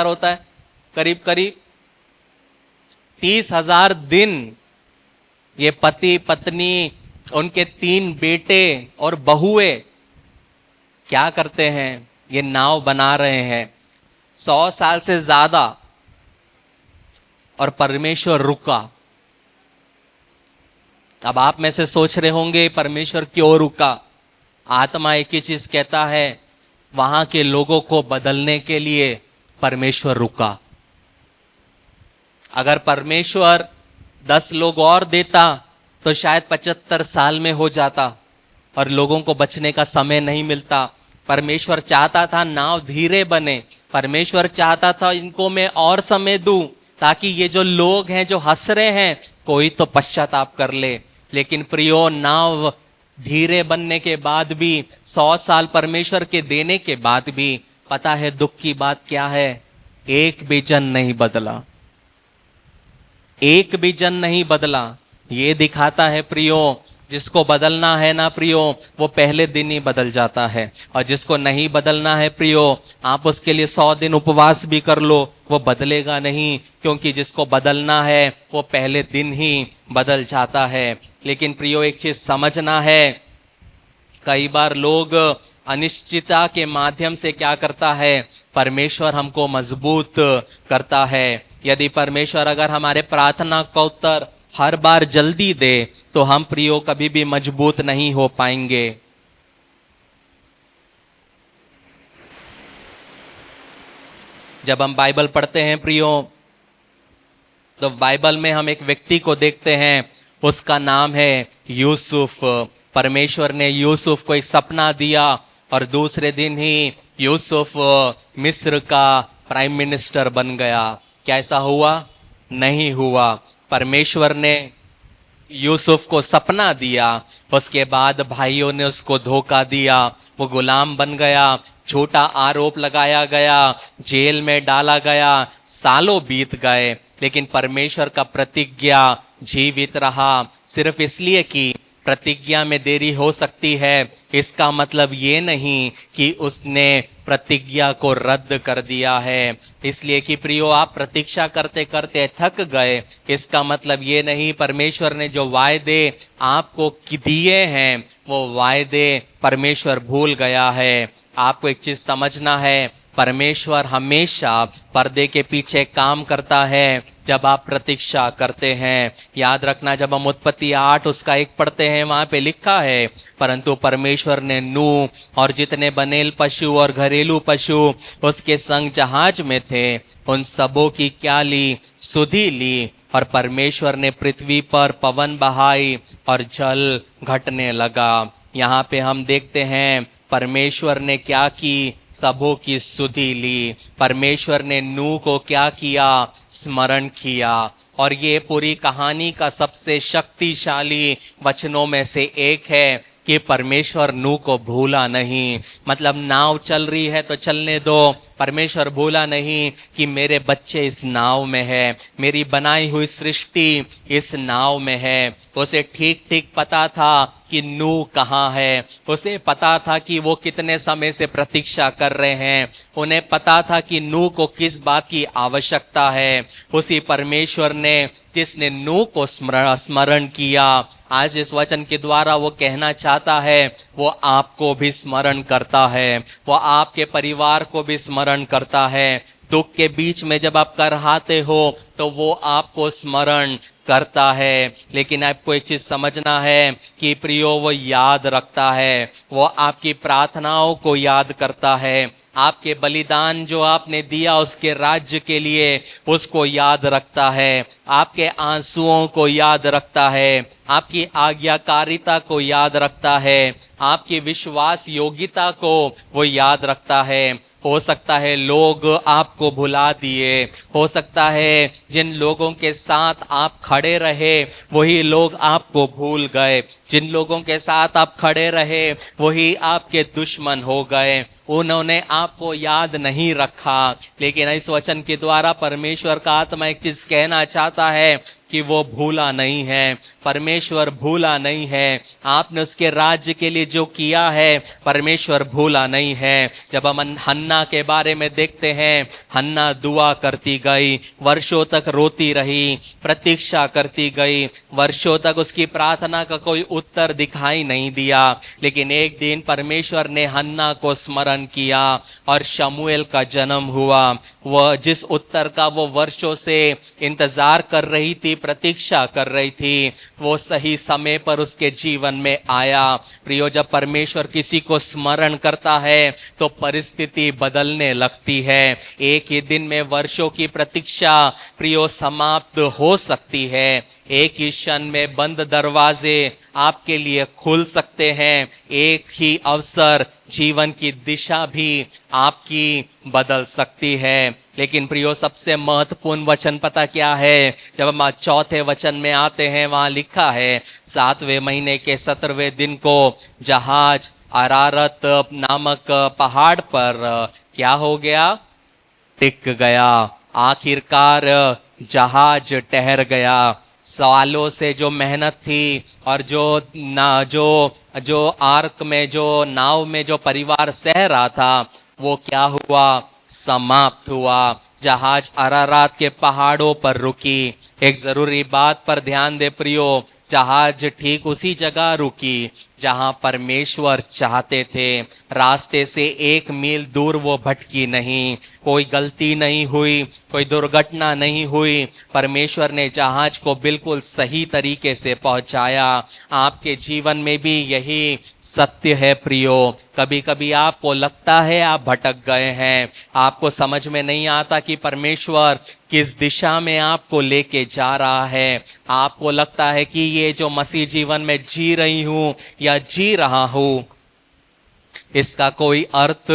होता है, करीब करीब 30,000 दिन ये पति पत्नी, उनके 3 बेटे और बहुएं क्या करते हैं, ये नाव बना रहे हैं 100 साल से ज्यादा, और परमेश्वर रुका। अब आप में से सोच रहे होंगे परमेश्वर क्यों रुका। आत्मा एक ही चीज कहता है, वहां के लोगों को बदलने के लिए परमेश्वर रुका। अगर परमेश्वर 10 लोग और देता तो शायद 75 साल में हो जाता और लोगों को बचने का समय नहीं मिलता। परमेश्वर चाहता था नाव धीरे बने, परमेश्वर चाहता था इनको मैं और समय दूं ताकि ये जो लोग हैं जो हंस रहे हैं कोई तो पश्चाताप कर ले। लेकिन प्रियो नाव धीरे बनने के बाद भी, 100 साल परमेश्वर के देने के बाद भी, पता है दुख की बात क्या है, एक भी जन नहीं बदला, एक भी जन नहीं बदला। ये दिखाता है प्रियो, जिसको बदलना है ना प्रियो, वो पहले दिन ही बदल जाता है, और जिसको नहीं बदलना है प्रियो, आप उसके लिए 100 दिन उपवास भी कर लो, वो बदलेगा नहीं, क्योंकि जिसको बदलना है वो पहले दिन ही बदल जाता है। लेकिन प्रियो, एक चीज समझना है, कई बार लोग अनिश्चितता के माध्यम से क्या करता है, परमेश्वर हमको मजबूत करता है। यदि परमेश्वर अगर हमारे प्रार्थना का उत्तर हर बार जल्दी दे, तो हम प्रियो कभी भी मजबूत नहीं हो पाएंगे। जब हम बाइबल पढ़ते हैं प्रियो, तो बाइबल में हम एक व्यक्ति को देखते हैं, उसका नाम है यूसुफ। परमेश्वर ने यूसुफ को एक सपना दिया और दूसरे दिन ही यूसुफ मिस्र का प्राइम मिनिस्टर बन गया। क्या ऐसा हुआ? नहीं हुआ। परमेश्वर ने यूसुफ को सपना दिया, उसके बाद भाइयों ने उसको धोखा दिया, वो गुलाम बन गया, झूठा आरोप लगाया गया, जेल में डाला गया, सालों बीत गए, लेकिन परमेश्वर का प्रतिज्ञा जीवित रहा। सिर्फ इसलिए कि प्रतिज्ञा में देरी हो सकती है, इसका मतलब ये नहीं कि उसने प्रतिज्ञा को रद्द कर दिया है। इसलिए कि प्रियो, आप प्रतीक्षा करते करते थक गए, इसका मतलब ये नहीं परमेश्वर ने जो वायदे आपको दिए हैं वो वायदे परमेश्वर भूल गया है। आपको एक चीज समझना है, परमेश्वर हमेशा पर्दे के पीछे काम करता है जब आप प्रतीक्षा करते हैं। याद रखना, जब हम उत्पत्ति 8 उसका 1 पढ़ते हैं, वहां पे लिखा है, परंतु परमेश्वर ने नूह और जितने बनेल पशु और घरेलू पशु उसके संग जहाज में थे, उन सबों की क्या ली? सुधि ली। और परमेश्वर ने पृथ्वी पर पवन बहाई और जल घटने लगा। यहाँ पे हम देखते हैं परमेश्वर ने क्या की? सबों की सुधि ली। परमेश्वर ने नूह को क्या किया? स्मरण किया। और ये पूरी कहानी का सबसे शक्तिशाली वचनों में से एक है कि परमेश्वर नूह को भूला नहीं। मतलब नाव चल रही है तो चलने दो, परमेश्वर भूला नहीं कि मेरे बच्चे इस नाव में है, मेरी बनाई हुई सृष्टि इस नाव में है। उसे ठीक ठीक पता था कि नूह कहाँ है, उसे पता था कि वो कितने समय से प्रतीक्षा कर रहे हैं, उन्हें पता था कि नूह को किस बात की आवश्यकता है। उसी परमेश्वर ने जिसने नूह को स्मरण किया, आज इस वचन के द्वारा वो कहना चाहता है, वो आपको भी स्मरण करता है, वो आपके परिवार को भी स्मरण करता है। दुख के बीच में जब आप करहाते हो तो वो आपको स्मरण करता है। लेकिन आपको एक चीज समझना है कि प्रियो, वो याद रखता है, वो आपकी प्रार्थनाओं को याद करता है, आपके बलिदान जो आपने दिया उसके राज्य के लिए उसको याद रखता है, आपके आंसुओं को याद रखता है, आपकी आज्ञाकारिता को याद रखता है, आपकी विश्वास योग्यता को वो याद रखता है। हो सकता है लोग आपको भुला दिए, हो सकता है जिन लोगों के साथ आप खड़े रहे वही लोग आपको भूल गए, जिन लोगों के साथ आप खड़े रहे वही आपके दुश्मन हो गए, उन्होंने आपको याद नहीं रखा। लेकिन इस वचन के द्वारा परमेश्वर का आत्मा एक चीज कहना चाहता है कि वो भूला नहीं है, परमेश्वर भूला नहीं है। आपने उसके राज्य के लिए जो किया है परमेश्वर भूला नहीं है। जब हम हन्ना के बारे में देखते हैं, हन्ना दुआ करती गई, वर्षों तक रोती रही, प्रतीक्षा करती गई, वर्षों तक उसकी प्रार्थना का कोई उत्तर दिखाई नहीं दिया। लेकिन एक दिन परमेश्वर ने हन्ना को स्मरण किया और शमूएल का जन्म हुआ। वह जिस उत्तर का वो वर्षों से इंतजार कर रही थी, प्रतीक्षा कर रही थी, वो सही समय पर उसके जीवन में आया। प्रियो, जब परमेश्वर किसी को स्मरण करता है तो परिस्थिति बदलने लगती है। एक ही दिन में वर्षों की प्रतीक्षा प्रियो समाप्त हो सकती है। एक ही क्षण में बंद दरवाजे आपके लिए खुल सकते हैं। एक ही अवसर जीवन की दिशा भी आपकी बदल सकती है। लेकिन प्रियो, सबसे महत्वपूर्ण वचन पता क्या है? जब हम 4थे वचन में आते हैं, वहां लिखा है 7वें महीने के 17वें दिन को जहाज अरारत नामक पहाड़ पर क्या हो गया? टिक गया। आखिरकार जहाज ठहर गया। सालों से जो मेहनत थी और जो आर्क में, जो नाव में जो परिवार सह रहा था, वो क्या हुआ? समाप्त हुआ। जहाज अरारात के पहाड़ों पर रुकी। एक जरूरी बात पर ध्यान दे प्रियो, जहाज ठीक उसी जगह रुकी जहां परमेश्वर चाहते थे। रास्ते से 1 मील दूर वो भटकी नहीं, कोई गलती नहीं हुई, कोई दुर्घटना नहीं हुई। परमेश्वर ने जहाज को बिल्कुल सही तरीके से पहुंचाया। आपके जीवन में भी यही सत्य है प्रियो। कभी कभी आपको लगता है आप भटक गए हैं, आपको समझ में नहीं आता कि परमेश्वर किस दिशा में आपको लेके जा रहा है। आपको लगता है कि ये जो मसीह जीवन में जी रही हूं या जी रहा हूं, इसका कोई अर्थ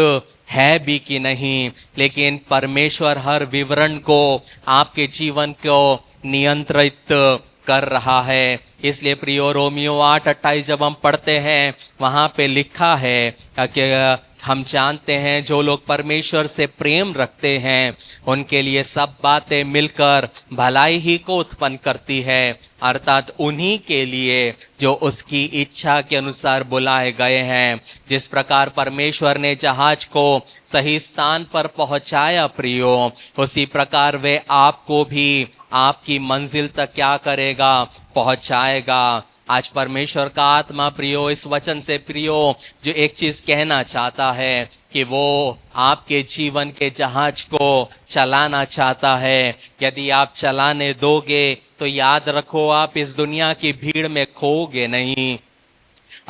है भी कि नहीं। लेकिन परमेश्वर हर विवरण को, आपके जीवन को नियंत्रित कर रहा है। इसलिए प्रियो, रोमियो 8:28 जब हम पढ़ते हैं, वहां पे लिखा है कि हम जानते हैं जो लोग परमेश्वर से प्रेम रखते हैं उनके लिए सब बातें मिलकर भलाई ही को उत्पन्न करती है, अर्थात उन्हीं के लिए जो उसकी इच्छा के अनुसार बुलाए गए हैं। जिस प्रकार परमेश्वर ने जहाज को सही स्थान पर पहुंचाया प्रियो, उसी प्रकार वे आपको भी आपकी मंजिल तक क्या करेगा? पहुंचाएगा। आज परमेश्वर का आत्मा प्रियो, इस वचन से प्रियो, जो एक चीज कहना चाहता है कि वो आपके जीवन के जहाज को चलाना चाहता है। यदि आप चलाने दोगे तो याद रखो, आप इस दुनिया की भीड़ में खोगे नहीं।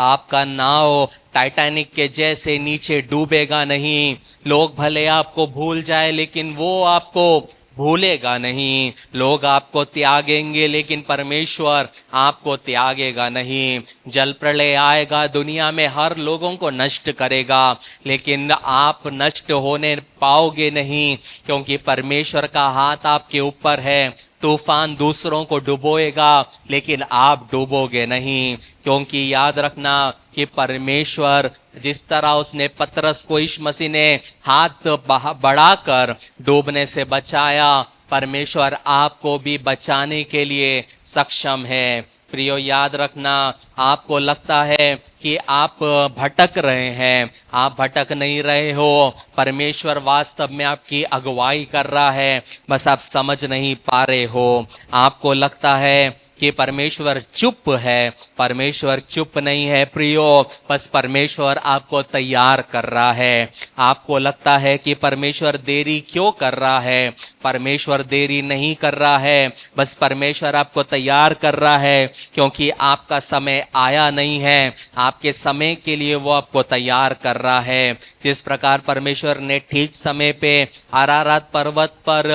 आपका नाव टाइटैनिक के जैसे नीचे डूबेगा नहीं। लोग भले आपको भूल जाए, लेकिन वो आपको भूलेगा नहीं। लोग आपको त्यागेंगे, लेकिन परमेश्वर आपको त्यागेगा नहीं। जल प्रलय आएगा, दुनिया में हर लोगों को नष्ट करेगा, लेकिन आप नष्ट होने पाओगे नहीं, क्योंकि परमेश्वर का हाथ आपके ऊपर है। तूफान दूसरों को डुबोएगा, लेकिन आप डूबोगे नहीं, क्योंकि याद रखना कि परमेश्वर जिस तरह उसने पतरस को यीशु मसीह ने हाथ बढ़ाकर डूबने से बचाया, परमेश्वर आपको भी बचाने के लिए सक्षम है। प्रियो, याद रखना, आपको लगता है कि आप भटक रहे हैं, आप भटक नहीं रहे हो। परमेश्वर वास्तव में आपकी अगुवाई कर रहा है, बस आप समझ नहीं पा रहे हो। आपको लगता है कि परमेश्वर चुप है, परमेश्वर चुप नहीं है प्रियो, बस परमेश्वर आपको तैयार कर रहा है। आपको लगता है कि परमेश्वर देरी क्यों कर रहा है? परमेश्वर देरी नहीं कर रहा है, बस परमेश्वर आपको तैयार कर रहा है, क्योंकि आपका समय आया नहीं है। आपके समय के लिए वो आपको तैयार कर रहा है। जिस प्रकार परमेश्वर ने ठीक समय पे अरारात पर्वत पर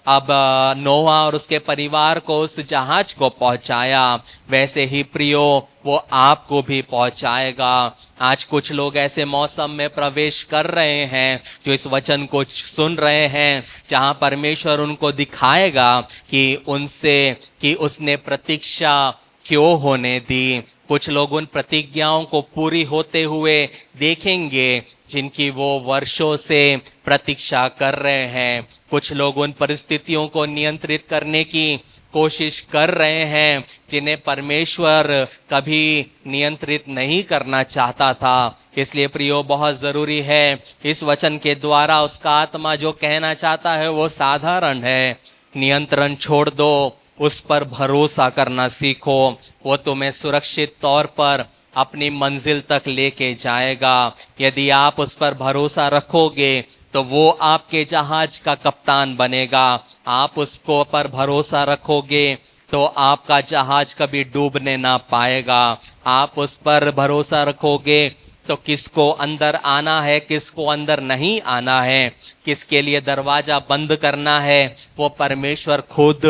अब नोहा और उसके परिवार को उस जहाज को पहुंचाया, वैसे ही प्रियो वो आपको भी पहुंचाएगा। आज कुछ लोग ऐसे मौसम में प्रवेश कर रहे हैं जो इस वचन को सुन रहे हैं, जहां परमेश्वर उनको दिखाएगा कि उसने प्रतीक्षा क्यों होने दी। कुछ लोग उन प्रतिज्ञाओं को पूरी होते हुए देखेंगे जिनकी वो वर्षों से प्रतीक्षा कर रहे हैं। कुछ लोग उन परिस्थितियों को नियंत्रित करने की कोशिश कर रहे हैं जिन्हें परमेश्वर कभी नियंत्रित नहीं करना चाहता था। इसलिए प्रियो, बहुत जरूरी है, इस वचन के द्वारा उसका आत्मा जो कहना चाहता है वो साधारण है। नियंत्रण छोड़ दो, उस पर भरोसा करना सीखो। वो तुम्हें सुरक्षित तौर पर अपनी मंजिल तक लेके जाएगा। यदि आप उस पर भरोसा रखोगे तो वो आपके जहाज का कप्तान बनेगा। आप उसको पर भरोसा रखोगे तो आपका जहाज कभी डूबने ना पाएगा। आप उस पर भरोसा रखोगे तो किसको अंदर आना है, किसको अंदर नहीं आना है, किसके लिए दरवाजा बंद करना है, वो परमेश्वर खुद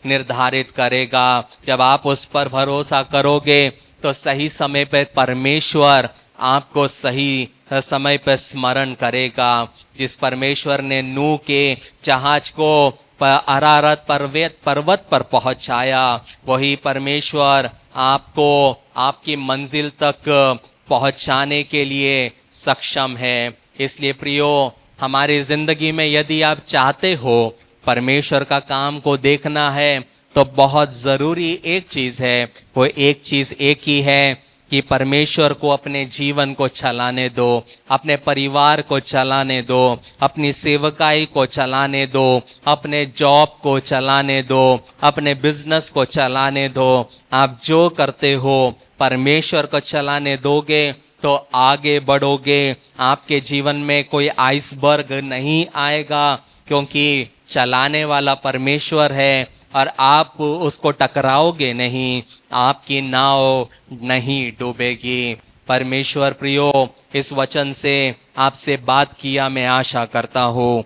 निर्धारित करेगा। जब आप उस पर भरोसा करोगे तो सही समय पर परमेश्वर आपको सही समय पर स्मरण करेगा। जिस परमेश्वर ने नूह के जहाज को अरारत पर्वत पर पहुंचाया, वही परमेश्वर आपको आपकी मंजिल तक पहुंचाने के लिए सक्षम है। इसलिए प्रियो, हमारी जिंदगी में यदि आप चाहते हो परमेश्वर का काम को देखना है, तो बहुत ज़रूरी एक चीज़ है, वो एक चीज़ एक ही है कि परमेश्वर को अपने जीवन को चलाने दो, अपने परिवार को चलाने दो, अपनी सेवकाई को चलाने दो, अपने जॉब को चलाने दो, अपने बिजनेस को चलाने दो। आप जो करते हो परमेश्वर को चलाने दोगे तो आगे बढ़ोगे। आपके जीवन में कोई आइसबर्ग नहीं आएगा, क्योंकि चलाने वाला परमेश्वर है और आप उसको टकराओगे नहीं, आपकी नाव नहीं डूबेगी। परमेश्वर प्रियो, इस वचन से आपसे बात किया मैं आशा करता हूँ।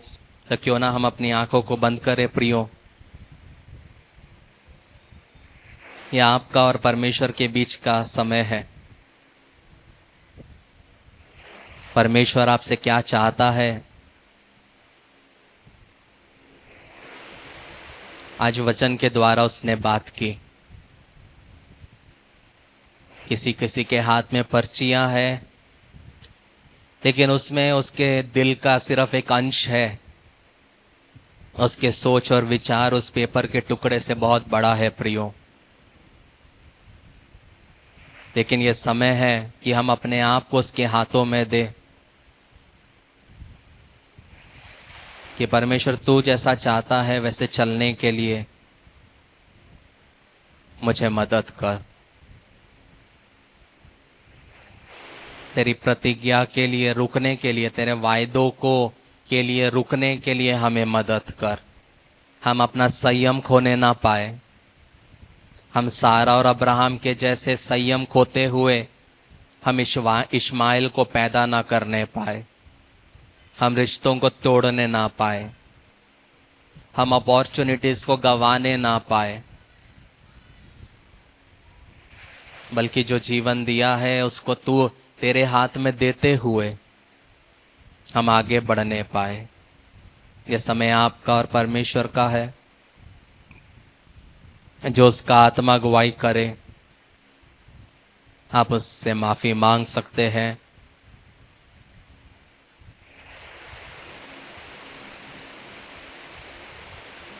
तो क्यों ना हम अपनी आंखों को बंद करें प्रियो। यह आपका और परमेश्वर के बीच का समय है। परमेश्वर आपसे क्या चाहता है, आज वचन के द्वारा उसने बात की। किसी किसी के हाथ में पर्चियां हैं, लेकिन उसमें उसके दिल का सिर्फ एक अंश है। उसके सोच और विचार उस पेपर के टुकड़े से बहुत बड़ा है प्रियो। लेकिन यह समय है कि हम अपने आप को उसके हाथों में दें कि परमेश्वर तू जैसा चाहता है वैसे चलने के लिए मुझे मदद कर। तेरी प्रतिज्ञा के लिए रुकने के लिए, तेरे वायदों को के लिए रुकने के लिए हमें मदद कर। हम अपना संयम खोने ना पाए। हम सारा और अब्राहम के जैसे संयम खोते हुए हम इश्माइल को पैदा ना करने पाए। हम रिश्तों को तोड़ने ना पाए। हम अपॉर्चुनिटीज को गंवाने ना पाए, बल्कि जो जीवन दिया है उसको तू तेरे हाथ में देते हुए हम आगे बढ़ने पाए। यह समय आपका और परमेश्वर का है। जो उसका आत्मा अगुवाई करे, आप उससे माफी मांग सकते हैं।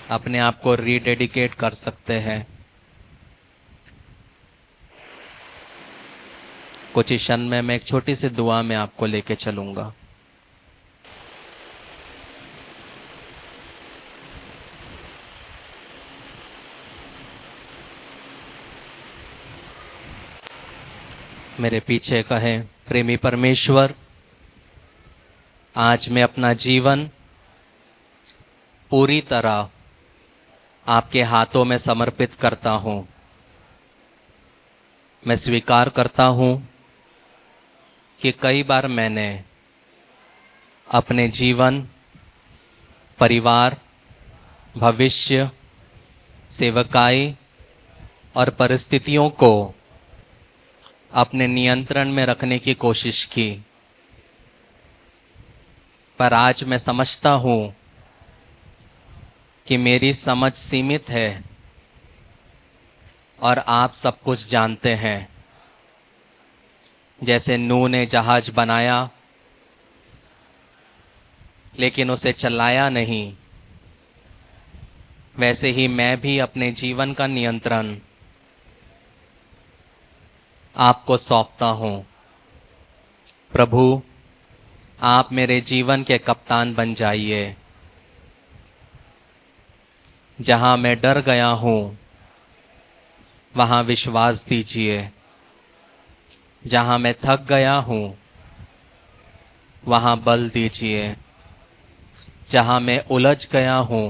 अपने आप को रीडेडिकेट कर सकते हैं। कुछ ही क्षण में मैं एक छोटी सी दुआ में आपको लेके चलूंगा। मेरे पीछे कहें, प्रेमी परमेश्वर, आज मैं अपना जीवन पूरी तरह आपके हाथों में समर्पित करता हूं। मैं स्वीकार करता हूं कि कई बार मैंने अपने जीवन, परिवार, भविष्य, सेवकाई और परिस्थितियों को अपने नियंत्रण में रखने की कोशिश की। पर आज मैं समझता हूं कि मेरी समझ सीमित है और आप सब कुछ जानते हैं। जैसे नूह ने जहाज बनाया लेकिन उसे चलाया नहीं, वैसे ही मैं भी अपने जीवन का नियंत्रण आपको सौंपता हूं। प्रभु, आप मेरे जीवन के कप्तान बन जाइए। जहां मैं डर गया हूं वहां विश्वास दीजिए। जहां मैं थक गया हूं वहां बल दीजिए। जहां मैं उलझ गया हूं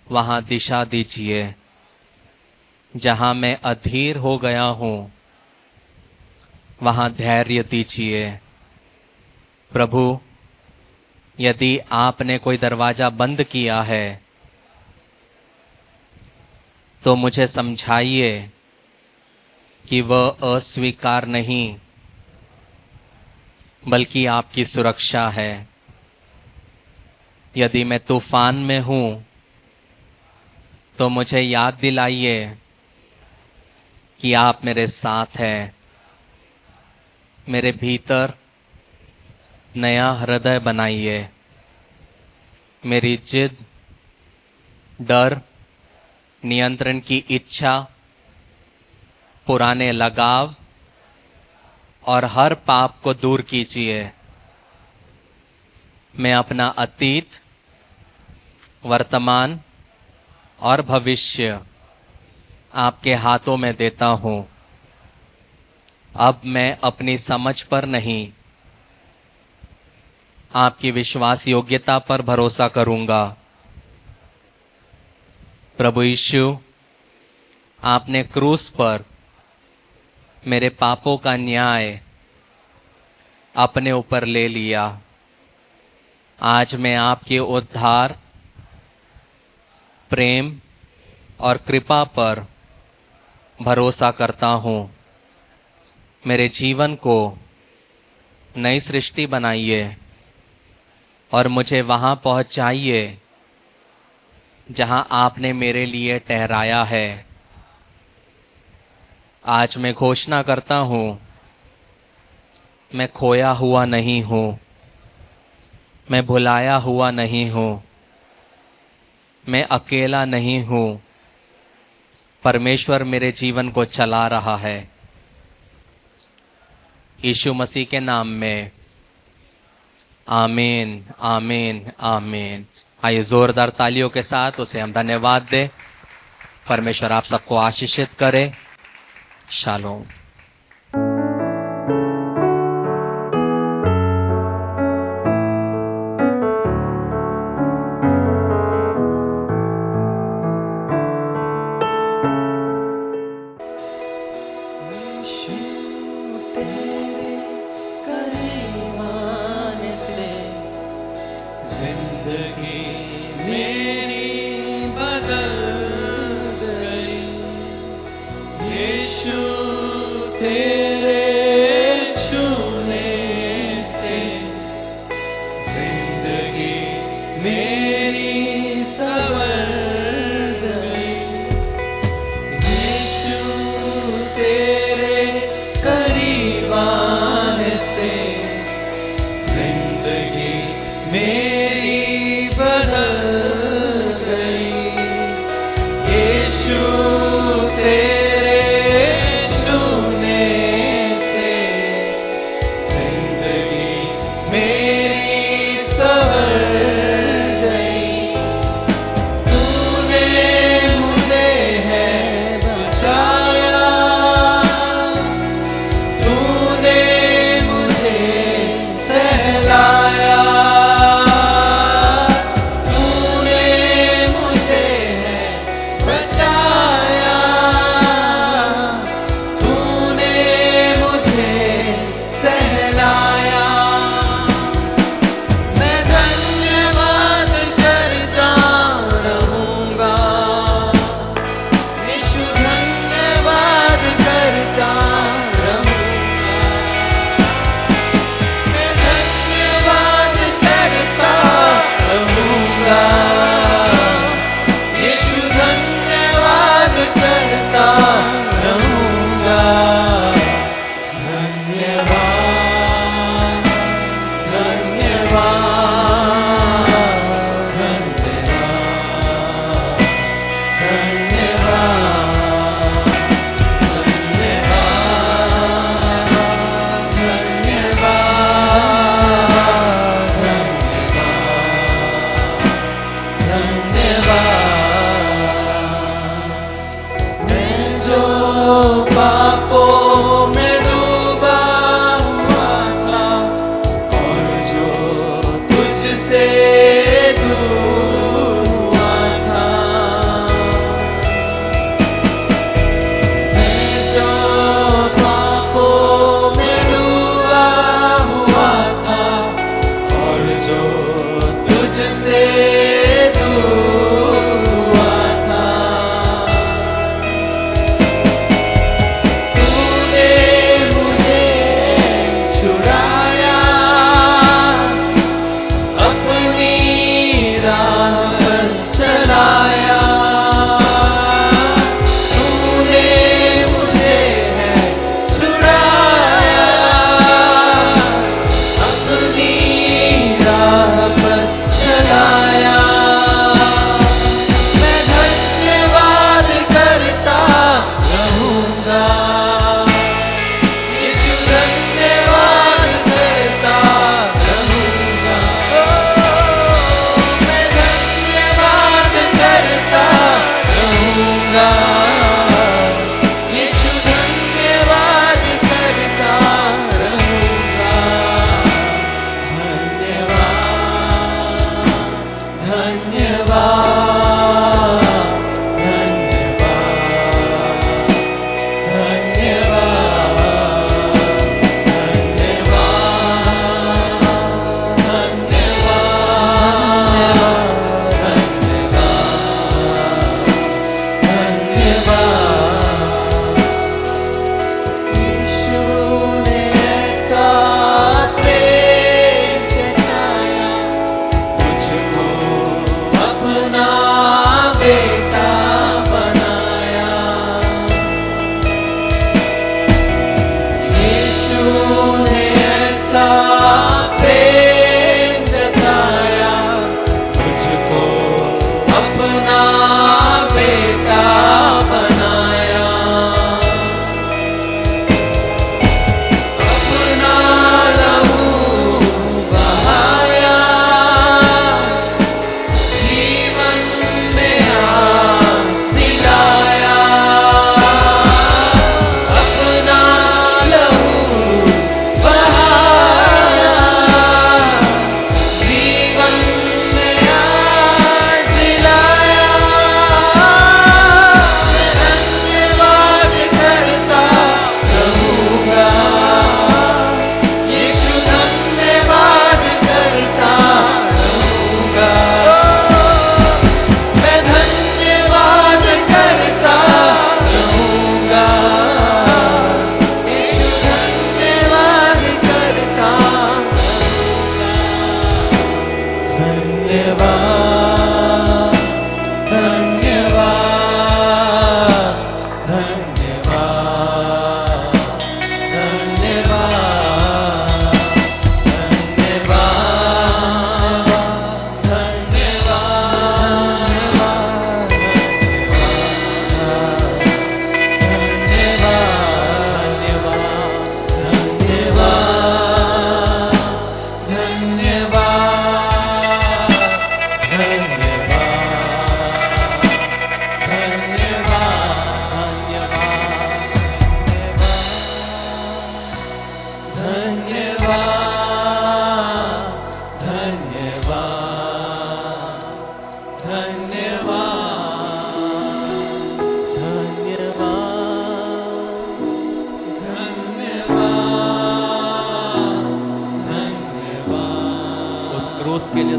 वहां दिशा दीजिए। जहां मैं अधीर हो गया हूं वहां धैर्य दीजिए। प्रभु, यदि आपने कोई दरवाजा बंद किया है तो मुझे समझाइए कि वह अस्वीकार नहीं बल्कि आपकी सुरक्षा है। यदि मैं तूफान में हूं तो मुझे याद दिलाइए कि आप मेरे साथ हैं। मेरे भीतर नया हृदय बनाइए। मेरी जिद, डर नियंत्रण की इच्छा, पुराने लगाव और हर पाप को दूर कीजिए। मैं अपना अतीत, वर्तमान और भविष्य आपके हाथों में देता हूं। अब मैं अपनी समझ पर नहीं, आपकी विश्वास योग्यता पर भरोसा करूंगा। प्रभु यीशु, आपने क्रूस पर मेरे पापों का न्याय अपने ऊपर ले लिया। आज मैं आपके उद्धार, प्रेम और कृपा पर भरोसा करता हूँ। मेरे जीवन को नई सृष्टि बनाइए और मुझे वहाँ पहुँचाइए जहाँ आपने मेरे लिए ठहराया है। आज मैं घोषणा करता हूँ, मैं खोया हुआ नहीं हूँ, मैं भुलाया हुआ नहीं हूँ, मैं अकेला नहीं हूँ। परमेश्वर मेरे जीवन को चला रहा है। यीशु मसीह के नाम में आमीन, आमीन, आमीन। आइए जोरदार तालियों के साथ उसे हम धन्यवाद दें। परमेश्वर आप सबको आशीषित करे। शालोम। जिंदगी मेरी बदल गई। यीशु तेरे छूने से जिंदगी मेरी संवर गई। यीशु तेरे करीब आने से जिंदगी मेरी बदल गई। यीशु तेरे छूने से जिंदगी मेरी संवर गई। तूने मुझे है बचाया, तूने मुझे सहलाया।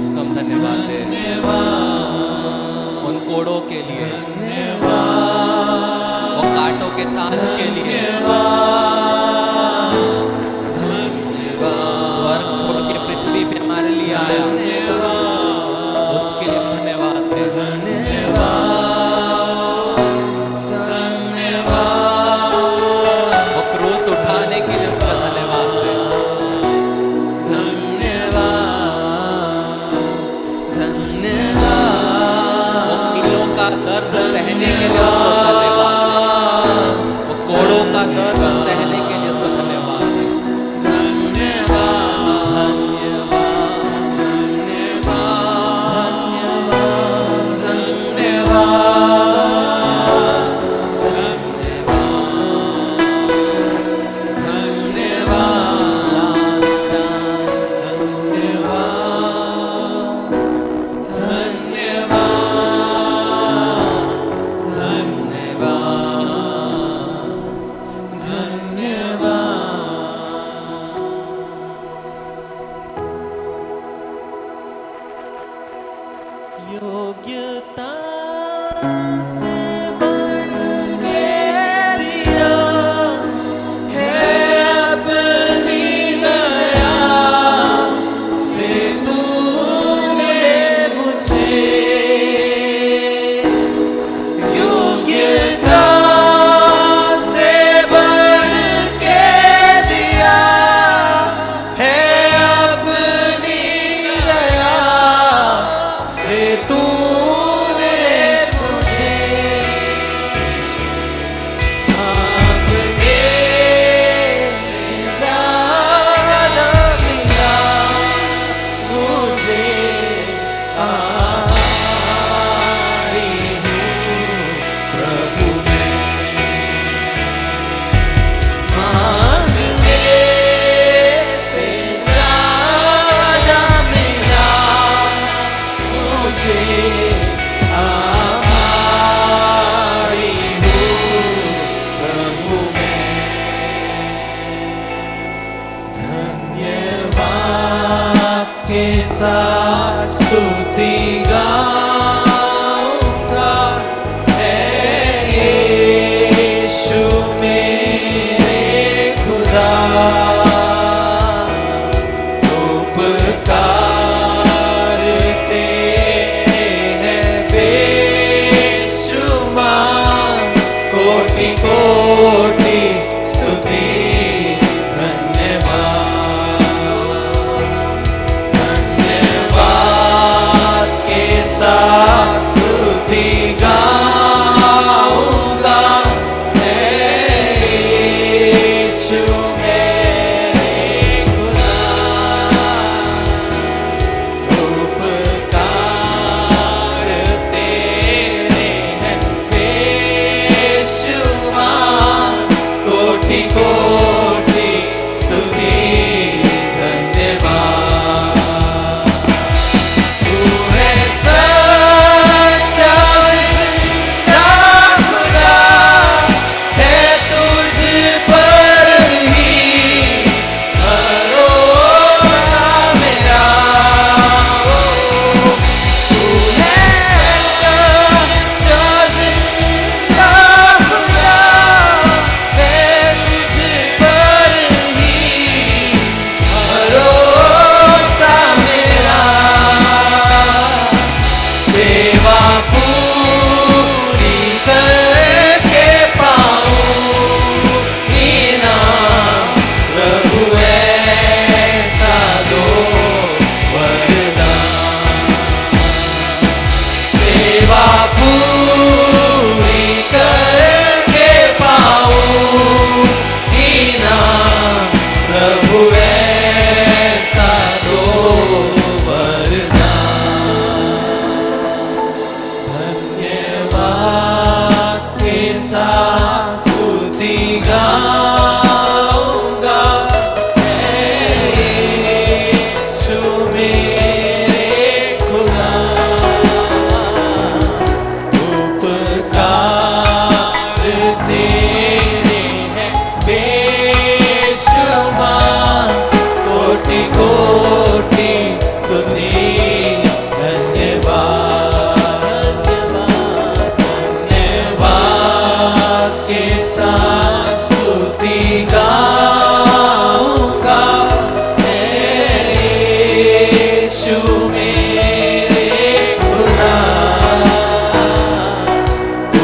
जिसको हम धन्यवाद दे उन कोड़ों के लिए, वो कांटों के ताज के लिए, स्वर्ग छोड़ के पृथ्वी पे हमारे लिए आया, उसके लिए धन्यवाद दे। वो क्रूस उठाने के लिए उसका धन्यवाद दे। वो कीलों का दर्द सहने के लिए उसको धन्यवाद दे। वो कोड़ों का दर्द सहने के लिए उसको धन्यवाद दे। योग्यता से बढ़ के दिया है अपनी दया से तूने मुझे, योग्यता से बढ़ के दिया है अपनी दया से तूने मुझे, मांगने से ज़्यादा मिला मुझे, आभारी हूँ प्रभु मैं, मांगने से ज़्यादा मिला मुझे, आभारी हूँ प्रभु मैं। धन्यवाद के साथ स्तुति गाऊंगा है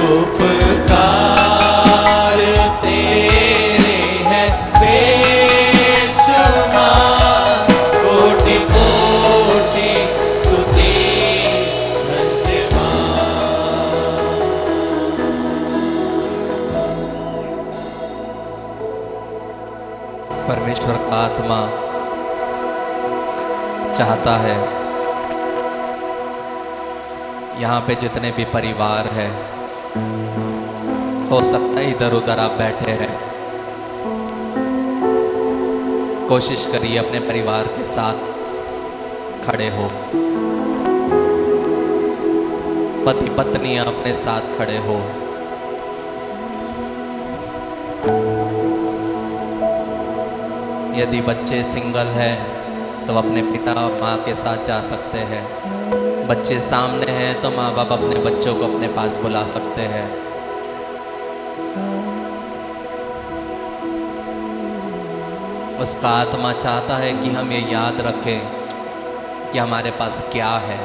उपकार तेरे हैं बेशुमार, कोटि कोटि स्तुति परमेश्वर का आत्मा चाहता है यहाँ पे जितने भी परिवार है, हो सकता है इधर उधर आप बैठे हैं, कोशिश करिए अपने परिवार के साथ खड़े हो। पति पत्नी अपने साथ खड़े हो। यदि बच्चे सिंगल हैं तो अपने पिता माँ के साथ जा सकते हैं। बच्चे सामने हैं तो माँ बाप अपने बच्चों को अपने पास बुला सकते हैं। उसका आत्मा चाहता है कि हम ये याद रखें कि हमारे पास क्या है।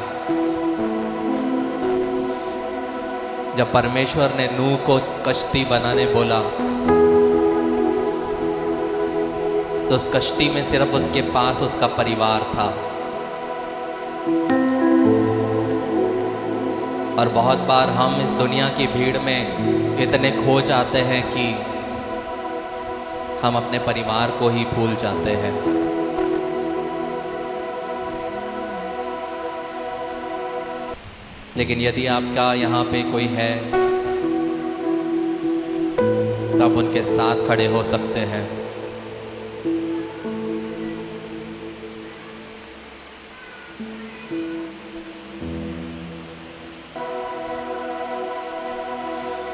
जब परमेश्वर ने नूह को कश्ती बनाने बोला तो उस कश्ती में सिर्फ उसके पास उसका परिवार था। और बहुत बार हम इस दुनिया की भीड़ में इतने खो जाते हैं कि हम अपने परिवार को ही भूल जाते हैं। लेकिन यदि आपका यहाँ पे कोई है तब उनके साथ खड़े हो सकते हैं।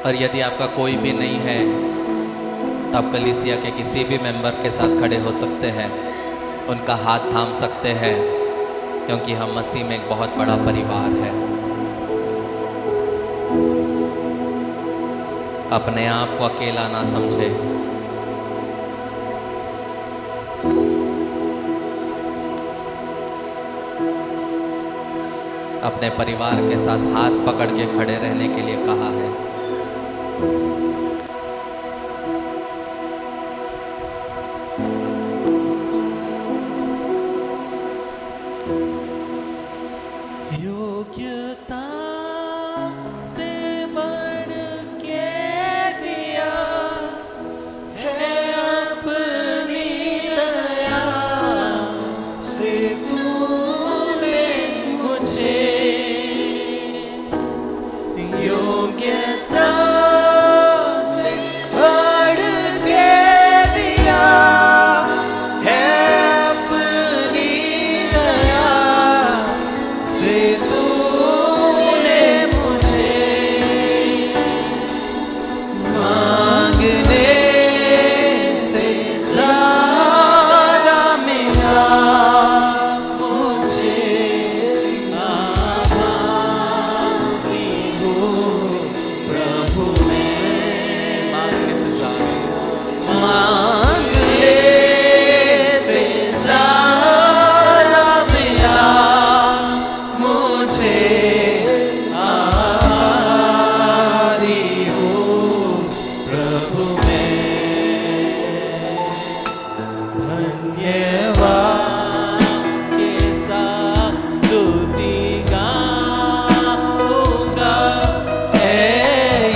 और यदि आपका कोई भी नहीं है तो आप कलीसिया के किसी भी मेंबर के साथ खड़े हो सकते हैं, उनका हाथ थाम सकते हैं, क्योंकि हम मसीह में एक बहुत बड़ा परिवार है। अपने आप को अकेला ना समझे। अपने परिवार के साथ हाथ पकड़ के खड़े रहने के लिए कहा है। योग्यता से बढ़ के दिया है अपनी दया से तूने मुझे। योग्यता से बढ़ के दिया है अपनी दया से तूने मुझे। मांगने से ज़्यादा मिला मुझे। आभारी हूँ प्रभु मैं। मांगने से ज़्यादा मिला मुझे। आभारी हूँ प्रभु मैं। धन्यवाद के साथ स्तुति गाऊंगा है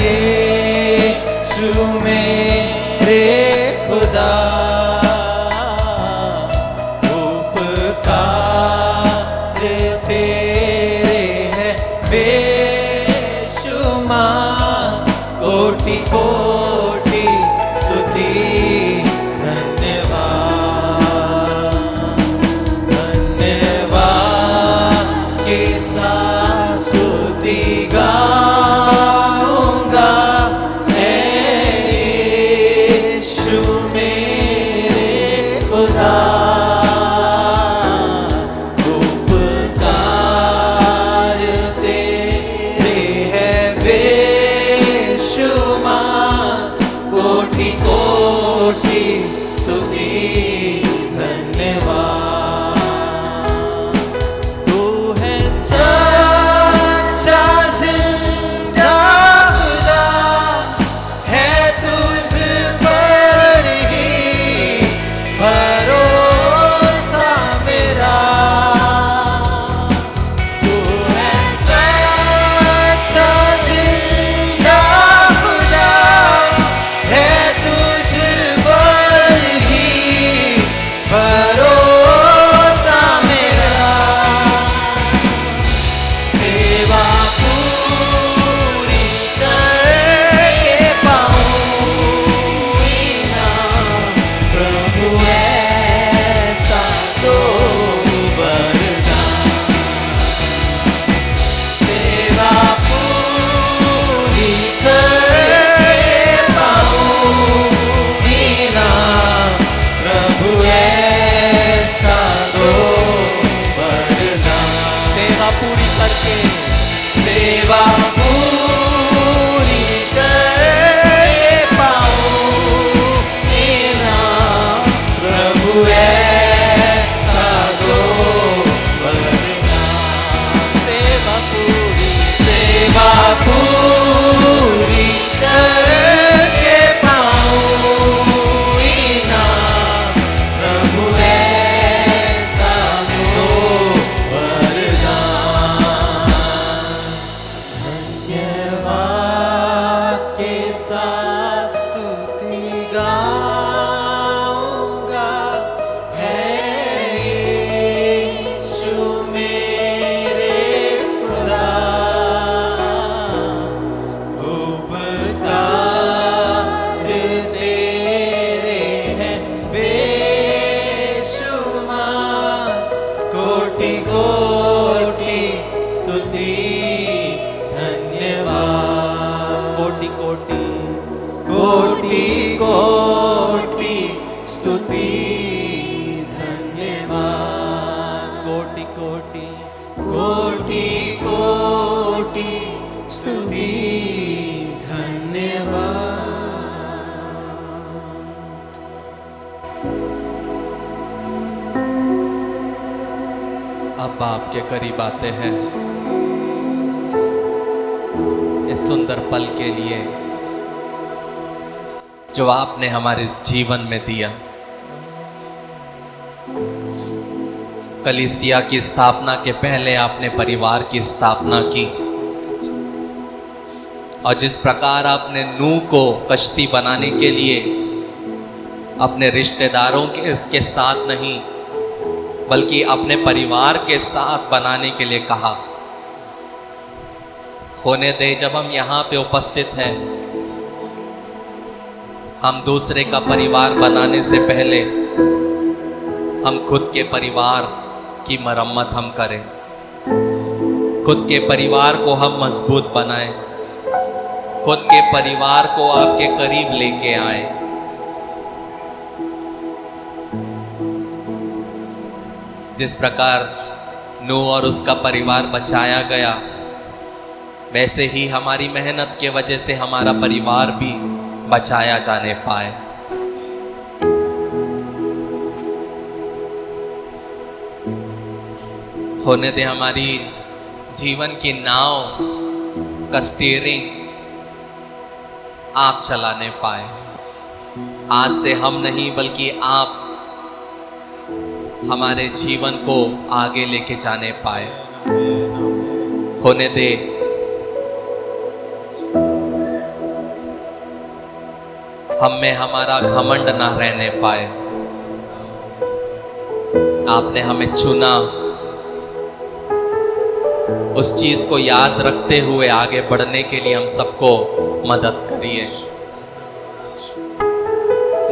यीशु मेरे खुदा। उपकार तेरे हैं बेशुमार, कोटि कोटि स्तुति धन्यवाद। धन्यवाद के साथ स्तुति गाऊंगा है यीशु मेरे खुदा। उपकार तेरे हैं बेशुमार, साथ स्तुति गाऊंगा, है यीशु मेरे खुदा, उपकार तेरे हैं बेशुमार, कोटि कोटि स्तुति धन्यवाद, कोटि कोटि कोटि कोटि स्तुति धन्यवाद, कोटि कोटि कोटि कोटि स्तुति धन्यवाद। अब आपके करीब आते हैं इस सुंदर पल के लिए जो आपने हमारे जीवन में दिया। कलीसिया की स्थापना के पहले आपने परिवार की स्थापना की, और जिस प्रकार आपने नूह को कश्ती बनाने के लिए अपने रिश्तेदारों के साथ नहीं बल्कि अपने परिवार के साथ बनाने के लिए कहा, होने दे जब हम यहाँ पे उपस्थित हैं, हम दूसरे का परिवार बनाने से पहले हम खुद के परिवार की मरम्मत हम करें, खुद के परिवार को हम मजबूत बनाएं, खुद के परिवार को आपके करीब लेके आए। जिस प्रकार नूह और उसका परिवार बचाया गया, वैसे ही हमारी मेहनत के वजह से हमारा परिवार भी बचाया जाने पाए। होने दे हमारी जीवन की नाव का स्टीयरिंग आप चलाने पाए। आज से हम नहीं बल्कि आप हमारे जीवन को आगे लेके जाने पाए। होने दे हम में हमारा घमंड ना रहने पाए। आपने हमें चुना, उस चीज को याद रखते हुए आगे बढ़ने के लिए हम सबको मदद करिए।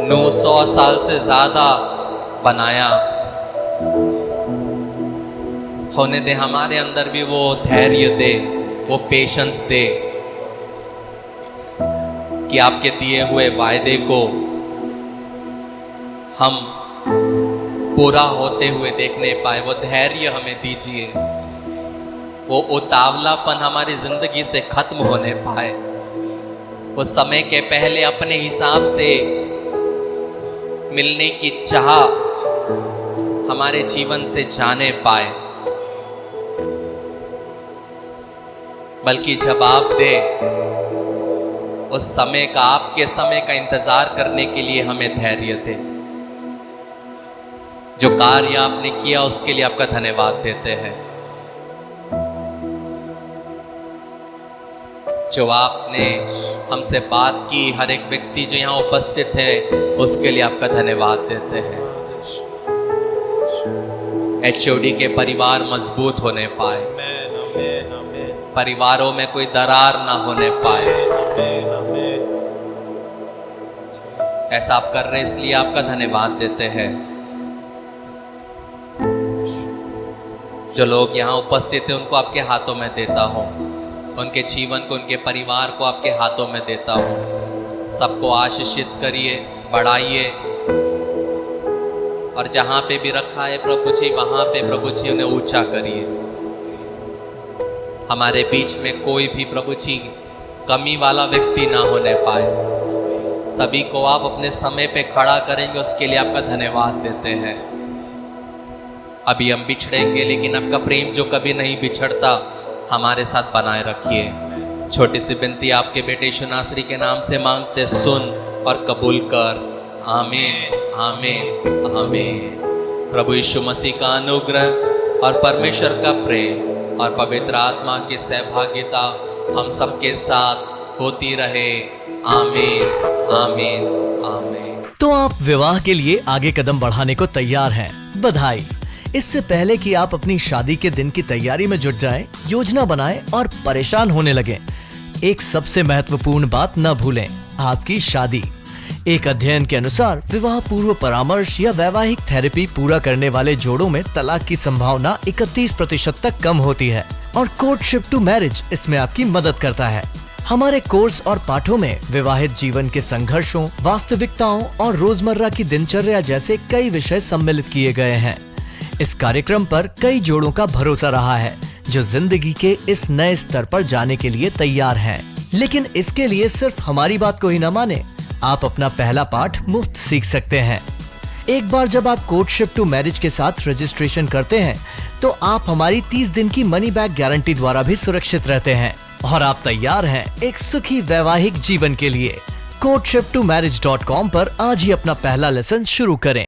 900 साल से ज्यादा बनाया, होने दे हमारे अंदर भी वो धैर्य दे, वो पेशेंस दे कि आपके दिए हुए वायदे को हम पूरा होते हुए देखने पाए। वो धैर्य हमें दीजिए, वो उतावलापन हमारी जिंदगी से खत्म होने पाए। वो समय के पहले अपने हिसाब से मिलने की चाह हमारे जीवन से जाने पाए, बल्कि जब आप दे उस समय का, आपके समय का इंतजार करने के लिए हमें धैर्य दे। जो कार्य आपने किया उसके लिए आपका धन्यवाद देते हैं। जो आपने हमसे बात की, हर एक व्यक्ति जो यहाँ उपस्थित है उसके लिए आपका धन्यवाद देते हैं। HOD के परिवार मजबूत होने पाए, परिवारों में कोई दरार ना होने पाए। ऐसा आप कर रहे हैं, इसलिए आपका धन्यवाद देते हैं। जो लोग यहाँ उपस्थित हैं उनको आपके हाथों में देता हूँ, उनके जीवन को, उनके परिवार को आपके हाथों में देता हूँ। सबको आशीषित करिए, बढ़ाइए, और जहाँ पे भी रखा है प्रभु जी, वहाँ पे प्रभु जी उन्हें ऊंचा करिए। हमारे बीच में कोई भी प्रभु जी कमी वाला व्यक्ति ना होने पाए। सभी को आप अपने समय पे खड़ा करेंगे, उसके लिए आपका धन्यवाद देते हैं। अभी हम बिछड़ेंगे, लेकिन आपका प्रेम जो कभी नहीं बिछड़ता हमारे साथ बनाए रखिए। छोटी सी विनती आपके बेटे यीशु नासरी के नाम से मांगते, सुन और कबूल कर। आमीन, आमीन, आमीन। प्रभु यीशु मसीह का अनुग्रह और परमेश्वर का प्रेम और पवित्र आत्मा की सहभागिता हम सबके साथ होती रहे। आमीन आमीन आमीन। तो आप विवाह के लिए आगे कदम बढ़ाने को तैयार हैं। बधाई। इससे पहले कि आप अपनी शादी के दिन की तैयारी में जुट जाएं, योजना बनाएं और परेशान होने लगें, एक सबसे महत्वपूर्ण बात न भूलें, आपकी शादी। एक अध्ययन के अनुसार विवाह पूर्व परामर्श या वैवाहिक थेरेपी पूरा करने वाले जोड़ों में तलाक की संभावना 31% तक कम होती है और कोर्टशिप टू मैरिज इसमें आपकी मदद करता है। हमारे कोर्स और पाठों में विवाहित जीवन के संघर्षों, वास्तविकताओं और रोजमर्रा की दिनचर्या जैसे कई विषय सम्मिलित किए गए हैं। इस कार्यक्रम पर कई जोड़ों का भरोसा रहा है जो जिंदगी के इस नए स्तर पर जाने के लिए तैयार हैं। लेकिन इसके लिए सिर्फ हमारी बात को ही न माने, आप अपना पहला पाठ मुफ्त सीख सकते हैं। एक बार जब आप कोर्टशिप टू मैरिज के साथ रजिस्ट्रेशन करते हैं तो आप हमारी 30 दिन की मनी बैक गारंटी द्वारा भी सुरक्षित रहते हैं और आप तैयार हैं एक सुखी वैवाहिक जीवन के लिए। courtship2marriage.com पर आज ही अपना पहला लेसन शुरू करें।